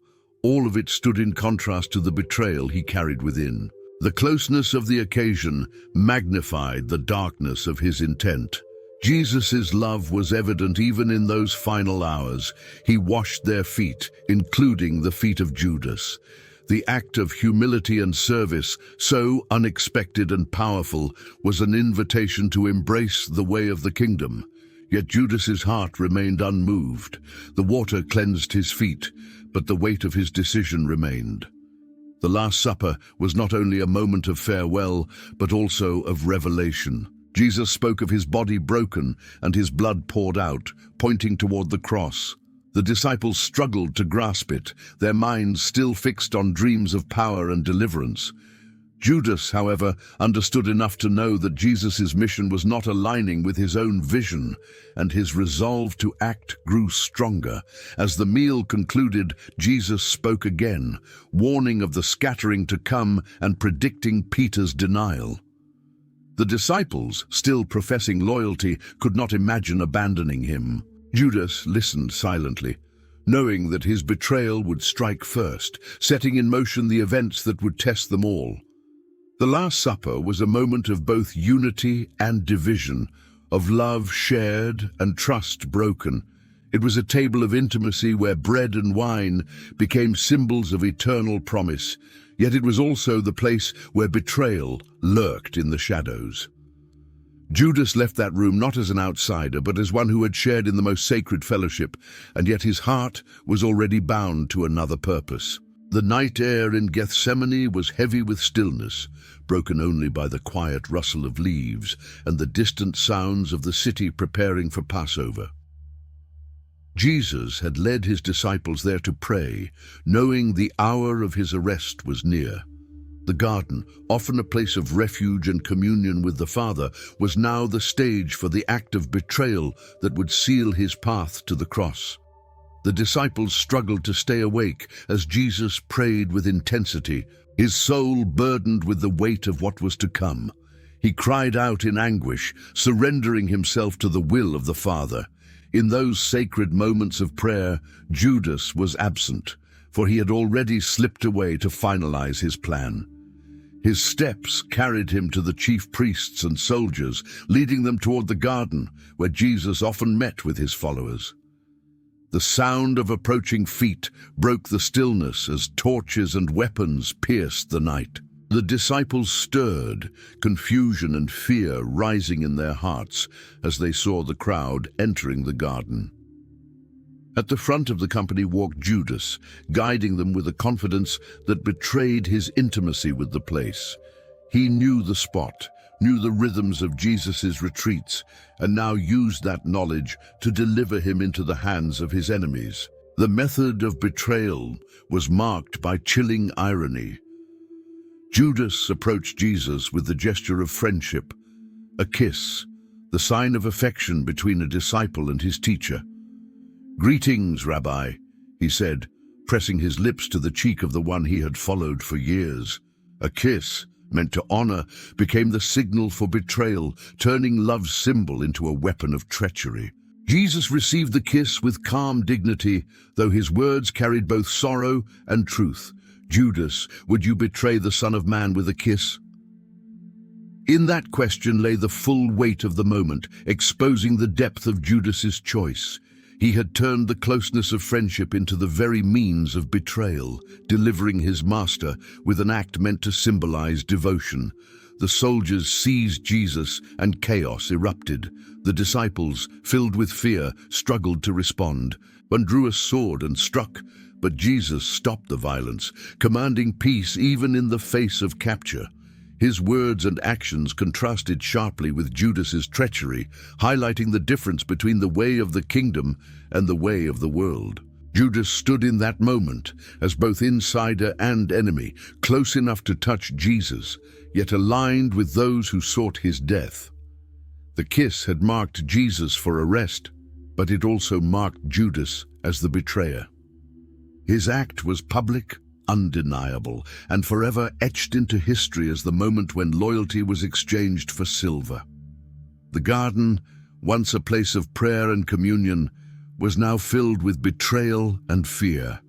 Speaker 1: all of it stood in contrast to the betrayal he carried within. The closeness of the occasion magnified the darkness of his intent. Jesus' love was evident even in those final hours. He washed their feet, including the feet of Judas. The act of humility and service, so unexpected and powerful, was an invitation to embrace the way of the kingdom. Yet Judas's heart remained unmoved. The water cleansed his feet, but the weight of his decision remained. The Last Supper was not only a moment of farewell, but also of revelation. Jesus spoke of his body broken and his blood poured out, pointing toward the cross. The disciples struggled to grasp it, their minds still fixed on dreams of power and deliverance. Judas, however, understood enough to know that Jesus' mission was not aligning with his own vision, and his resolve to act grew stronger. As the meal concluded, Jesus spoke again, warning of the scattering to come and predicting Peter's denial. The disciples, still professing loyalty, could not imagine abandoning him. Judas listened silently, knowing that his betrayal would strike first, setting in motion the events that would test them all. The Last Supper was a moment of both unity and division, of love shared and trust broken. It was a table of intimacy where bread and wine became symbols of eternal promise, yet it was also the place where betrayal lurked in the shadows. Judas left that room not as an outsider, but as one who had shared in the most sacred fellowship, and yet his heart was already bound to another purpose. The night air in Gethsemane was heavy with stillness, broken only by the quiet rustle of leaves and the distant sounds of the city preparing for Passover. Jesus had led his disciples there to pray, knowing the hour of his arrest was near. The garden, often a place of refuge and communion with the Father, was now the stage for the act of betrayal that would seal his path to the cross. The disciples struggled to stay awake as Jesus prayed with intensity, his soul burdened with the weight of what was to come. He cried out in anguish, surrendering himself to the will of the Father. In those sacred moments of prayer, Judas was absent, for he had already slipped away to finalize his plan. His steps carried him to the chief priests and soldiers, leading them toward the garden, where Jesus often met with his followers. The sound of approaching feet broke the stillness as torches and weapons pierced the night. The disciples stirred, confusion and fear rising in their hearts as they saw the crowd entering the garden. At the front of the company walked Judas, guiding them with a confidence that betrayed his intimacy with the place. He knew the spot, knew the rhythms of Jesus' retreats, and now used that knowledge to deliver him into the hands of his enemies. The method of betrayal was marked by chilling irony. Judas approached Jesus with the gesture of friendship, a kiss, the sign of affection between a disciple and his teacher. "Greetings, Rabbi," he said, pressing his lips to the cheek of the one he had followed for years. A kiss, meant to honor, became the signal for betrayal, turning love's symbol into a weapon of treachery. Jesus received the kiss with calm dignity, though his words carried both sorrow and truth. "Judas, would you betray the Son of Man with a kiss?" In that question lay the full weight of the moment, exposing the depth of Judas's choice. He had turned the closeness of friendship into the very means of betrayal, delivering his master with an act meant to symbolize devotion. The soldiers seized Jesus and chaos erupted. The disciples, filled with fear, struggled to respond. One drew a sword and struck, but Jesus stopped the violence, commanding peace even in the face of capture. His words and actions contrasted sharply with Judas's treachery, highlighting the difference between the way of the kingdom and the way of the world. Judas stood in that moment as both insider and enemy, close enough to touch Jesus, yet aligned with those who sought his death. The kiss had marked Jesus for arrest, but it also marked Judas as the betrayer. His act was public, undeniable, and forever etched into history as the moment when loyalty was exchanged for silver. The garden, once a place of prayer and communion, was now filled with betrayal and fear.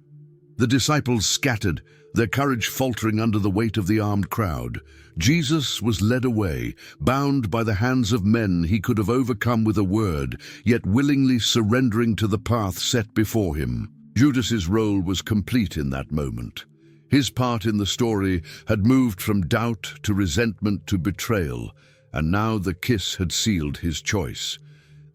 Speaker 1: The disciples scattered, their courage faltering under the weight of the armed crowd. Jesus was led away, bound by the hands of men he could have overcome with a word, yet willingly surrendering to the path set before him. Judas's role was complete in that moment. His part in the story had moved from doubt to resentment to betrayal, and now the kiss had sealed his choice.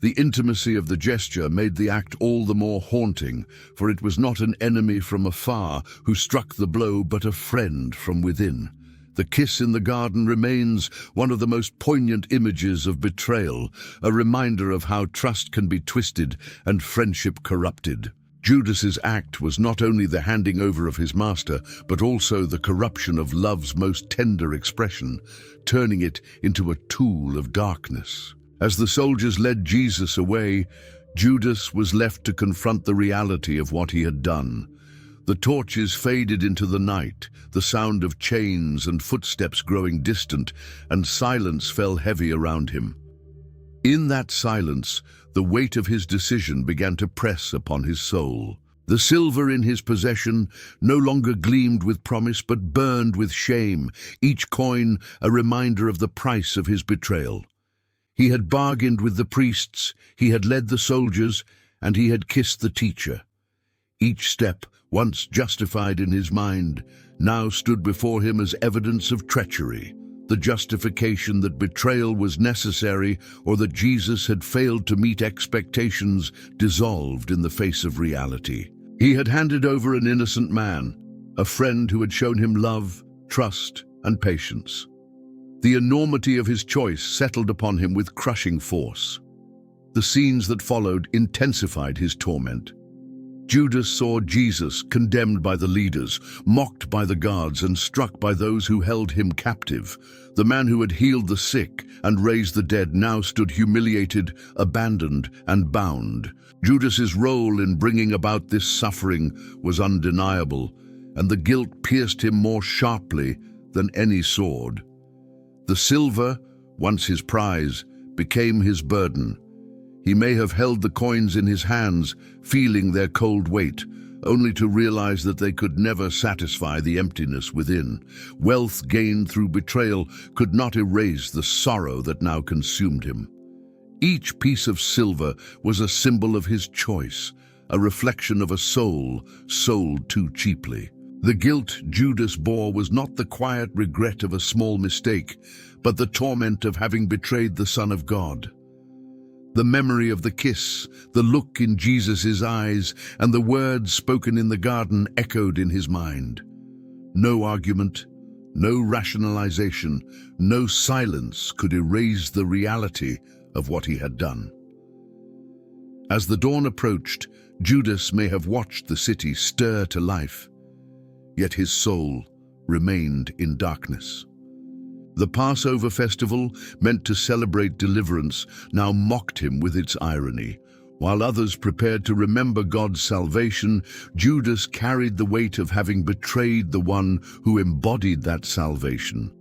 Speaker 1: The intimacy of the gesture made the act all the more haunting, for it was not an enemy from afar who struck the blow, but a friend from within. The kiss in the garden remains one of the most poignant images of betrayal, a reminder of how trust can be twisted and friendship corrupted. Judas's act was not only the handing over of his master, but also the corruption of love's most tender expression, turning it into a tool of darkness. As the soldiers led Jesus away, Judas was left to confront the reality of what he had done. The torches faded into the night, the sound of chains and footsteps growing distant, and silence fell heavy around him. In that silence, the weight of his decision began to press upon his soul. The silver in his possession no longer gleamed with promise but burned with shame, each coin a reminder of the price of his betrayal. He had bargained with the priests, he had led the soldiers, and he had kissed the teacher. Each step, once justified in his mind, now stood before him as evidence of treachery. The justification that betrayal was necessary or that Jesus had failed to meet expectations dissolved in the face of reality. He had handed over an innocent man, a friend who had shown him love, trust, and patience. The enormity of his choice settled upon him with crushing force. The scenes that followed intensified his torment. Judas saw Jesus condemned by the leaders, mocked by the guards, and struck by those who held him captive. The man who had healed the sick and raised the dead now stood humiliated, abandoned, and bound. Judas's role in bringing about this suffering was undeniable, and the guilt pierced him more sharply than any sword. The silver, once his prize, became his burden. He may have held the coins in his hands, feeling their cold weight, only to realize that they could never satisfy the emptiness within. Wealth gained through betrayal could not erase the sorrow that now consumed him. Each piece of silver was a symbol of his choice, a reflection of a soul sold too cheaply. The guilt Judas bore was not the quiet regret of a small mistake, but the torment of having betrayed the Son of God. The memory of the kiss, the look in Jesus' eyes, and the words spoken in the garden echoed in his mind. No argument, no rationalization, no silence could erase the reality of what he had done. As the dawn approached, Judas may have watched the city stir to life, yet his soul remained in darkness. The Passover festival, meant to celebrate deliverance, now mocked him with its irony. While others prepared to remember God's salvation, Judas carried the weight of having betrayed the one who embodied that salvation.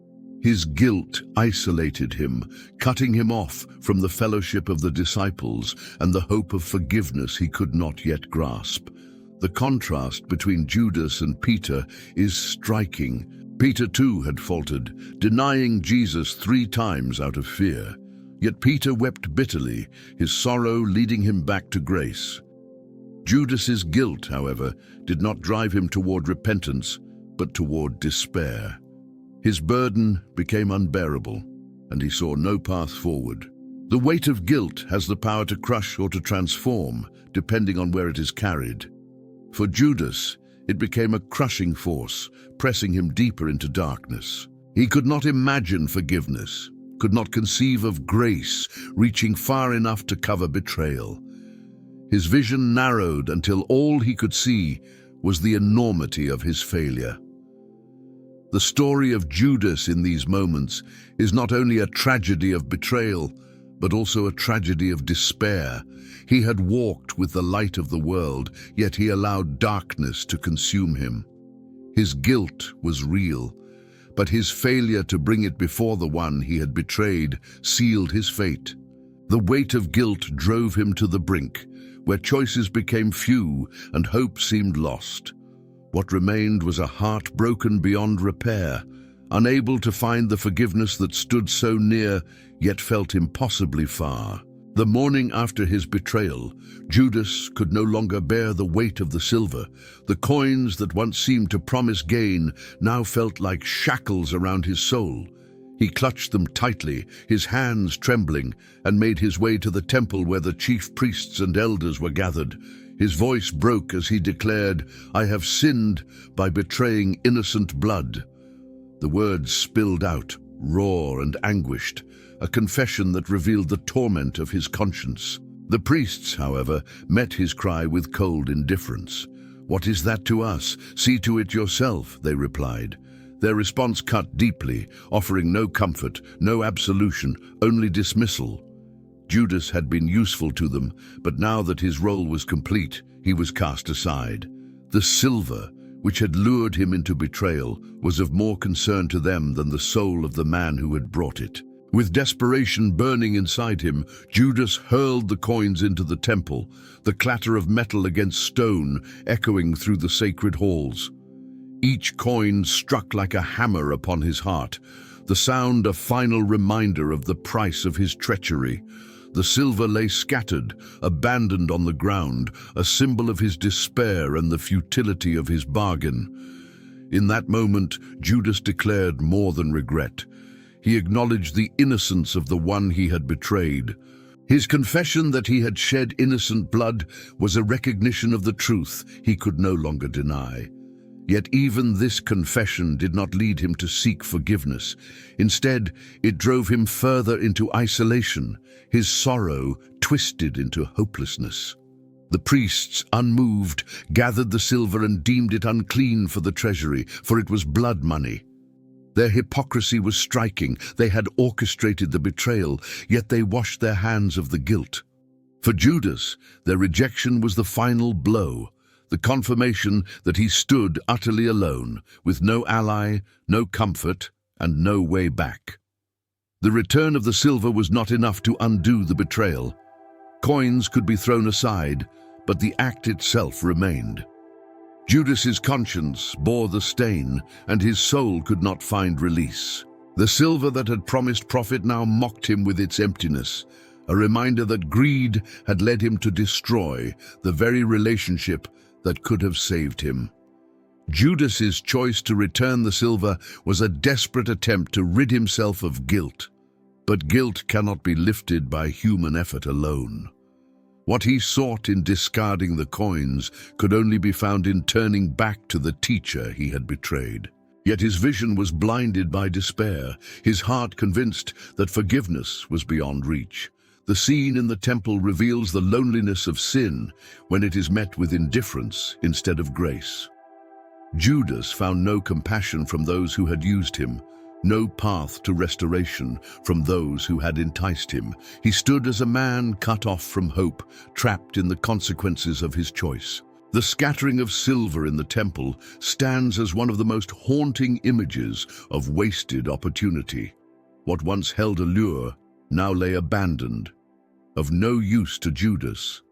Speaker 1: His guilt isolated him, cutting him off from the fellowship of the disciples and the hope of forgiveness he could not yet grasp. The contrast between Judas and Peter is striking. Peter too had faltered, denying Jesus 3 times out of fear. Yet Peter wept bitterly, his sorrow leading him back to grace. Judas's guilt, however, did not drive him toward repentance, but toward despair. His burden became unbearable, and he saw no path forward. The weight of guilt has the power to crush or to transform, depending on where it is carried. For Judas, it became a crushing force, pressing him deeper into darkness. He could not imagine forgiveness, could not conceive of grace reaching far enough to cover betrayal. His vision narrowed until all he could see was the enormity of his failure. The story of Judas in these moments is not only a tragedy of betrayal, but also a tragedy of despair. He had walked with the light of the world, yet he allowed darkness to consume him. His guilt was real, but his failure to bring it before the one he had betrayed sealed his fate. The weight of guilt drove him to the brink, where choices became few and hope seemed lost. What remained was a heart broken beyond repair, unable to find the forgiveness that stood so near, yet felt impossibly far. The morning after his betrayal, Judas could no longer bear the weight of the silver. The coins that once seemed to promise gain now felt like shackles around his soul. He clutched them tightly, his hands trembling, and made his way to the temple where the chief priests and elders were gathered. His voice broke as he declared, "I have sinned by betraying innocent blood." The words spilled out, raw and anguished, a confession that revealed the torment of his conscience. The priests, however, met his cry with cold indifference. "What is that to us? See to it yourself," they replied. Their response cut deeply, offering no comfort, no absolution, only dismissal. Judas had been useful to them, but now that his role was complete, he was cast aside. The silver, which had lured him into betrayal, was of more concern to them than the soul of the man who had brought it. With desperation burning inside him, Judas hurled the coins into the temple, the clatter of metal against stone echoing through the sacred halls. Each coin struck like a hammer upon his heart, the sound a final reminder of the price of his treachery. The silver lay scattered, abandoned on the ground, a symbol of his despair and the futility of his bargain. In that moment, Judas declared more than regret. He acknowledged the innocence of the one he had betrayed. His confession that he had shed innocent blood was a recognition of the truth he could no longer deny. Yet even this confession did not lead him to seek forgiveness. Instead, it drove him further into isolation, his sorrow twisted into hopelessness. The priests, unmoved, gathered the silver and deemed it unclean for the treasury, for it was blood money. Their hypocrisy was striking. They had orchestrated the betrayal, yet they washed their hands of the guilt. For Judas, their rejection was the final blow, the confirmation that he stood utterly alone, with no ally, no comfort, and no way back. The return of the silver was not enough to undo the betrayal. Coins could be thrown aside, but the act itself remained. Judas's conscience bore the stain, and his soul could not find release. The silver that had promised profit now mocked him with its emptiness, a reminder that greed had led him to destroy the very relationship that could have saved him. Judas's choice to return the silver was a desperate attempt to rid himself of guilt. But guilt cannot be lifted by human effort alone. What he sought in discarding the coins could only be found in turning back to the teacher he had betrayed. Yet his vision was blinded by despair, his heart convinced that forgiveness was beyond reach. The scene in the temple reveals the loneliness of sin when it is met with indifference instead of grace. Judas found no compassion from those who had used him, no path to restoration from those who had enticed him. He stood as a man cut off from hope, trapped in the consequences of his choice. The scattering of silver in the temple stands as one of the most haunting images of wasted opportunity. What once held allure now lay abandoned, of no use to Judas,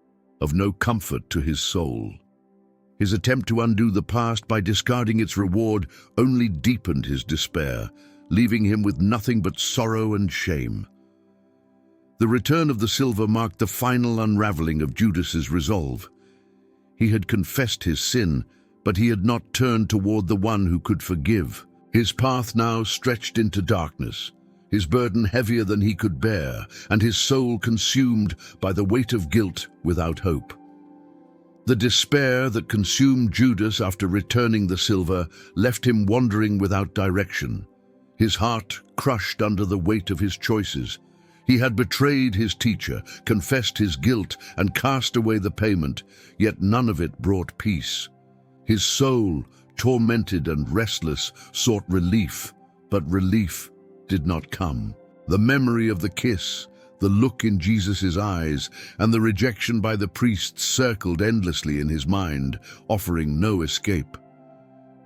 Speaker 1: of no comfort to his soul. His attempt to undo the past by discarding its reward only deepened his despair, leaving him with nothing but sorrow and shame. The return of the silver marked the final unraveling of Judas's resolve. He had confessed his sin, but he had not turned toward the one who could forgive. His path now stretched into darkness, his burden heavier than he could bear, and his soul consumed by the weight of guilt without hope. The despair that consumed Judas after returning the silver left him wandering without direction, his heart crushed under the weight of his choices. He had betrayed his teacher, confessed his guilt, and cast away the payment, yet none of it brought peace. His soul, tormented and restless, sought relief, but relief did not come. The memory of the kiss, the look in Jesus' eyes, and the rejection by the priests circled endlessly in his mind, offering no escape.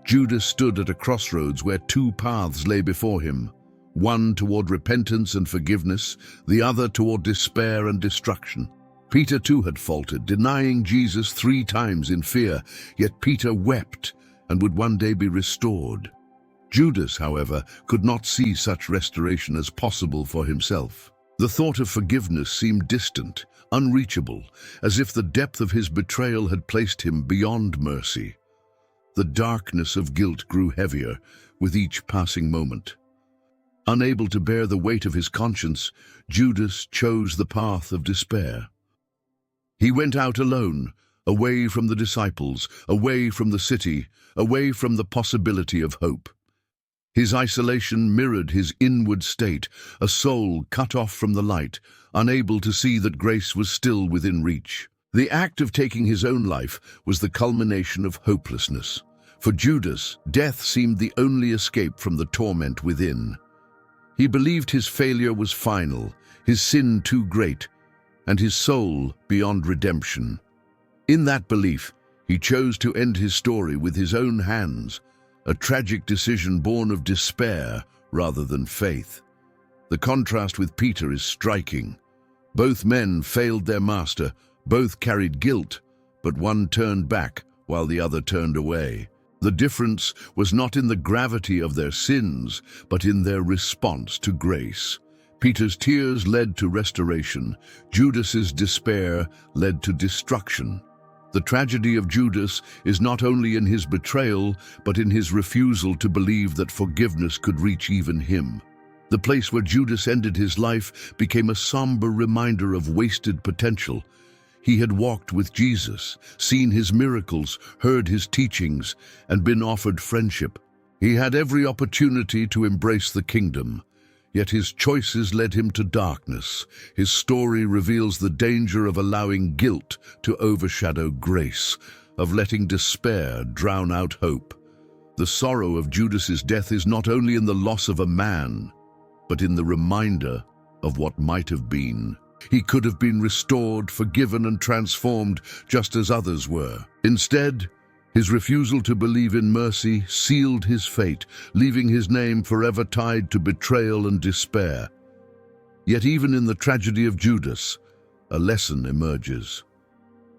Speaker 1: Judas stood at a crossroads where two paths lay before him, one toward repentance and forgiveness, the other toward despair and destruction. Peter too had faltered, denying Jesus 3 times in fear, yet Peter wept and would one day be restored. Judas, however, could not see such restoration as possible for himself. The thought of forgiveness seemed distant, unreachable, as if the depth of his betrayal had placed him beyond mercy. The darkness of guilt grew heavier with each passing moment. Unable to bear the weight of his conscience, Judas chose the path of despair. He went out alone, away from the disciples, away from the city, away from the possibility of hope. His isolation mirrored his inward state, a soul cut off from the light, unable to see that grace was still within reach. The act of taking his own life was the culmination of hopelessness. For Judas, death seemed the only escape from the torment within. He believed his failure was final, his sin too great, and his soul beyond redemption. In that belief, he chose to end his story with his own hands, a tragic decision born of despair rather than faith. The contrast with Peter is striking. Both men failed their master, both carried guilt, but one turned back while the other turned away. The difference was not in the gravity of their sins, but in their response to grace. Peter's tears led to restoration. Judas's despair led to destruction. The tragedy of Judas is not only in his betrayal, but in his refusal to believe that forgiveness could reach even him. The place where Judas ended his life became a somber reminder of wasted potential. He had walked with Jesus, seen his miracles, heard his teachings, and been offered friendship. He had every opportunity to embrace the kingdom, yet his choices led him to darkness. His story reveals the danger of allowing guilt to overshadow grace, of letting despair drown out hope. The sorrow of Judas's death is not only in the loss of a man, but in the reminder of what might have been. He could have been restored, forgiven, and transformed just as others were. Instead, his refusal to believe in mercy sealed his fate, leaving his name forever tied to betrayal and despair. Yet even in the tragedy of Judas, a lesson emerges.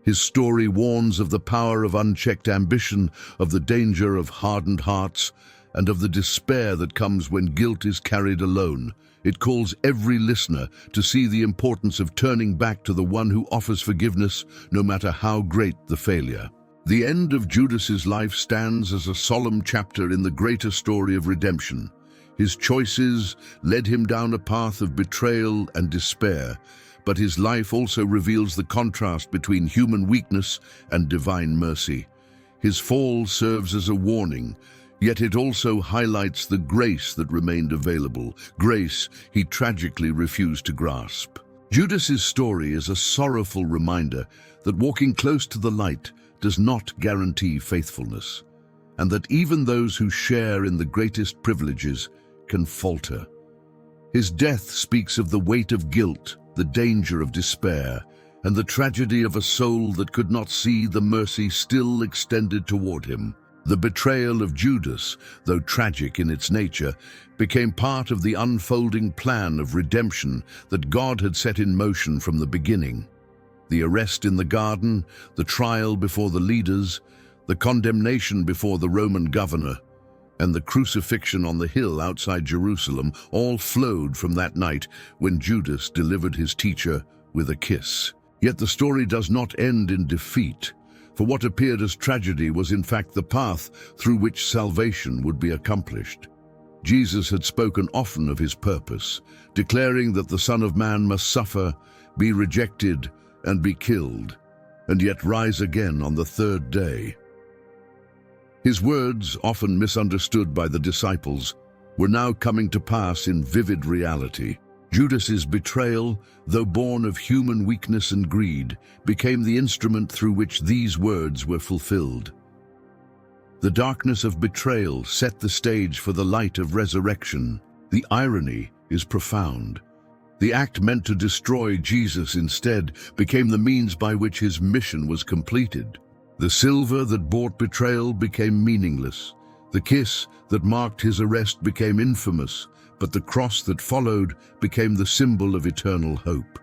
Speaker 1: His story warns of the power of unchecked ambition, of the danger of hardened hearts, and of the despair that comes when guilt is carried alone. It calls every listener to see the importance of turning back to the one who offers forgiveness, no matter how great the failure. The end of Judas's life stands as a solemn chapter in the greater story of redemption. His choices led him down a path of betrayal and despair, but his life also reveals the contrast between human weakness and divine mercy. His fall serves as a warning, yet it also highlights the grace that remained available, grace he tragically refused to grasp. Judas's story is a sorrowful reminder that walking close to the light does not guarantee faithfulness, and that even those who share in the greatest privileges can falter. His death speaks of the weight of guilt, the danger of despair, and the tragedy of a soul that could not see the mercy still extended toward him. The betrayal of Judas, though tragic in its nature, became part of the unfolding plan of redemption that God had set in motion from the beginning. The arrest in the garden, the trial before the leaders, the condemnation before the Roman governor, and the crucifixion on the hill outside Jerusalem all flowed from that night when Judas delivered his teacher with a kiss. Yet the story does not end in defeat, for what appeared as tragedy was in fact the path through which salvation would be accomplished. Jesus had spoken often of his purpose, declaring that the Son of Man must suffer, be rejected, and be killed, and yet rise again on the third day. His words, often misunderstood by the disciples, were now coming to pass in vivid reality. Judas's betrayal, though born of human weakness and greed, became the instrument through which these words were fulfilled. The darkness of betrayal set the stage for the light of resurrection. The irony is profound. The act meant to destroy Jesus instead became the means by which his mission was completed. The silver that bought betrayal became meaningless. The kiss that marked his arrest became infamous, but the cross that followed became the symbol of eternal hope.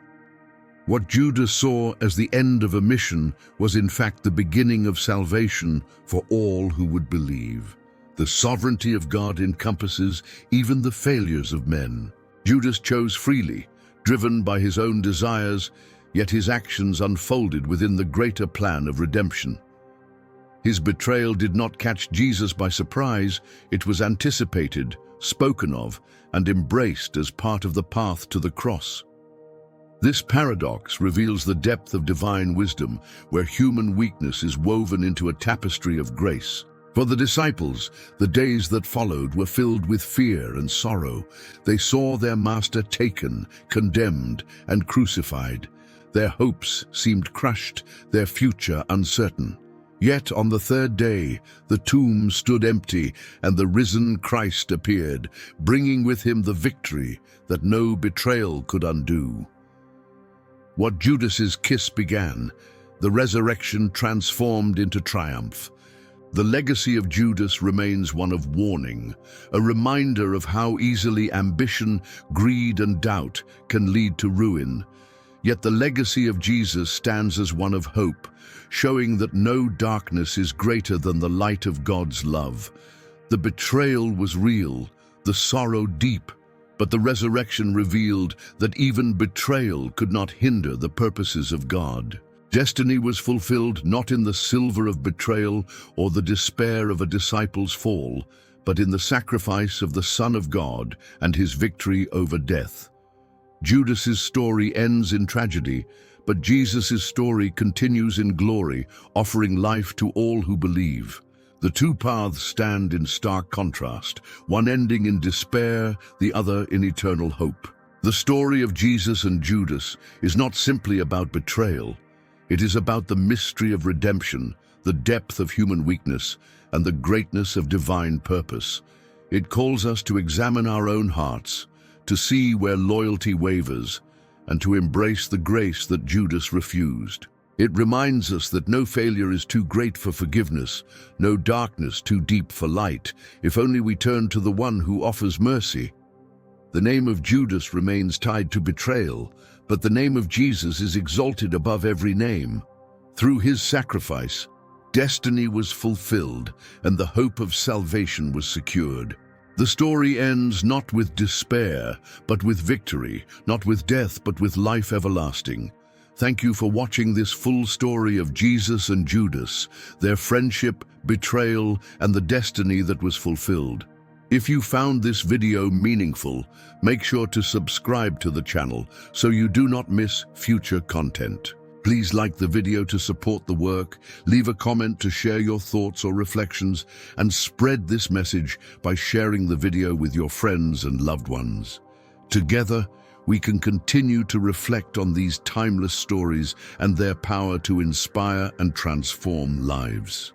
Speaker 1: What Judas saw as the end of a mission was in fact the beginning of salvation for all who would believe. The sovereignty of God encompasses even the failures of men. Judas chose freely, driven by his own desires, yet his actions unfolded within the greater plan of redemption. His betrayal did not catch Jesus by surprise. It was anticipated, spoken of, and embraced as part of the path to the cross. This paradox reveals the depth of divine wisdom, where human weakness is woven into a tapestry of grace. For the disciples, the days that followed were filled with fear and sorrow. They saw their master taken, condemned, and crucified. Their hopes seemed crushed, their future uncertain. Yet on the third day, the tomb stood empty, and the risen Christ appeared, bringing with him the victory that no betrayal could undo. What Judas's kiss began, the resurrection transformed into triumph. The legacy of Judas remains one of warning, a reminder of how easily ambition, greed, and doubt can lead to ruin. Yet the legacy of Jesus stands as one of hope, showing that no darkness is greater than the light of God's love. The betrayal was real, the sorrow deep, but the resurrection revealed that even betrayal could not hinder the purposes of God. Destiny was fulfilled not in the silver of betrayal or the despair of a disciple's fall, but in the sacrifice of the Son of God and his victory over death. Judas's story ends in tragedy, but Jesus' story continues in glory, offering life to all who believe. The two paths stand in stark contrast, one ending in despair, the other in eternal hope. The story of Jesus and Judas is not simply about betrayal. It is about the mystery of redemption, the depth of human weakness, and the greatness of divine purpose. It calls us to examine our own hearts, to see where loyalty wavers, and to embrace the grace that Judas refused. It reminds us that no failure is too great for forgiveness, no darkness too deep for light, if only we turn to the one who offers mercy. The name of Judas remains tied to betrayal, but the name of Jesus is exalted above every name. Through his sacrifice, destiny was fulfilled and the hope of salvation was secured. The story ends not with despair, but with victory, not with death, but with life everlasting. Thank you for watching this full story of Jesus and Judas, their friendship, betrayal, and the destiny that was fulfilled. If you found this video meaningful, make sure to subscribe to the channel so you do not miss future content. Please like the video to support the work, leave a comment to share your thoughts or reflections, and spread this message by sharing the video with your friends and loved ones. Together, we can continue to reflect on these timeless stories and their power to inspire and transform lives.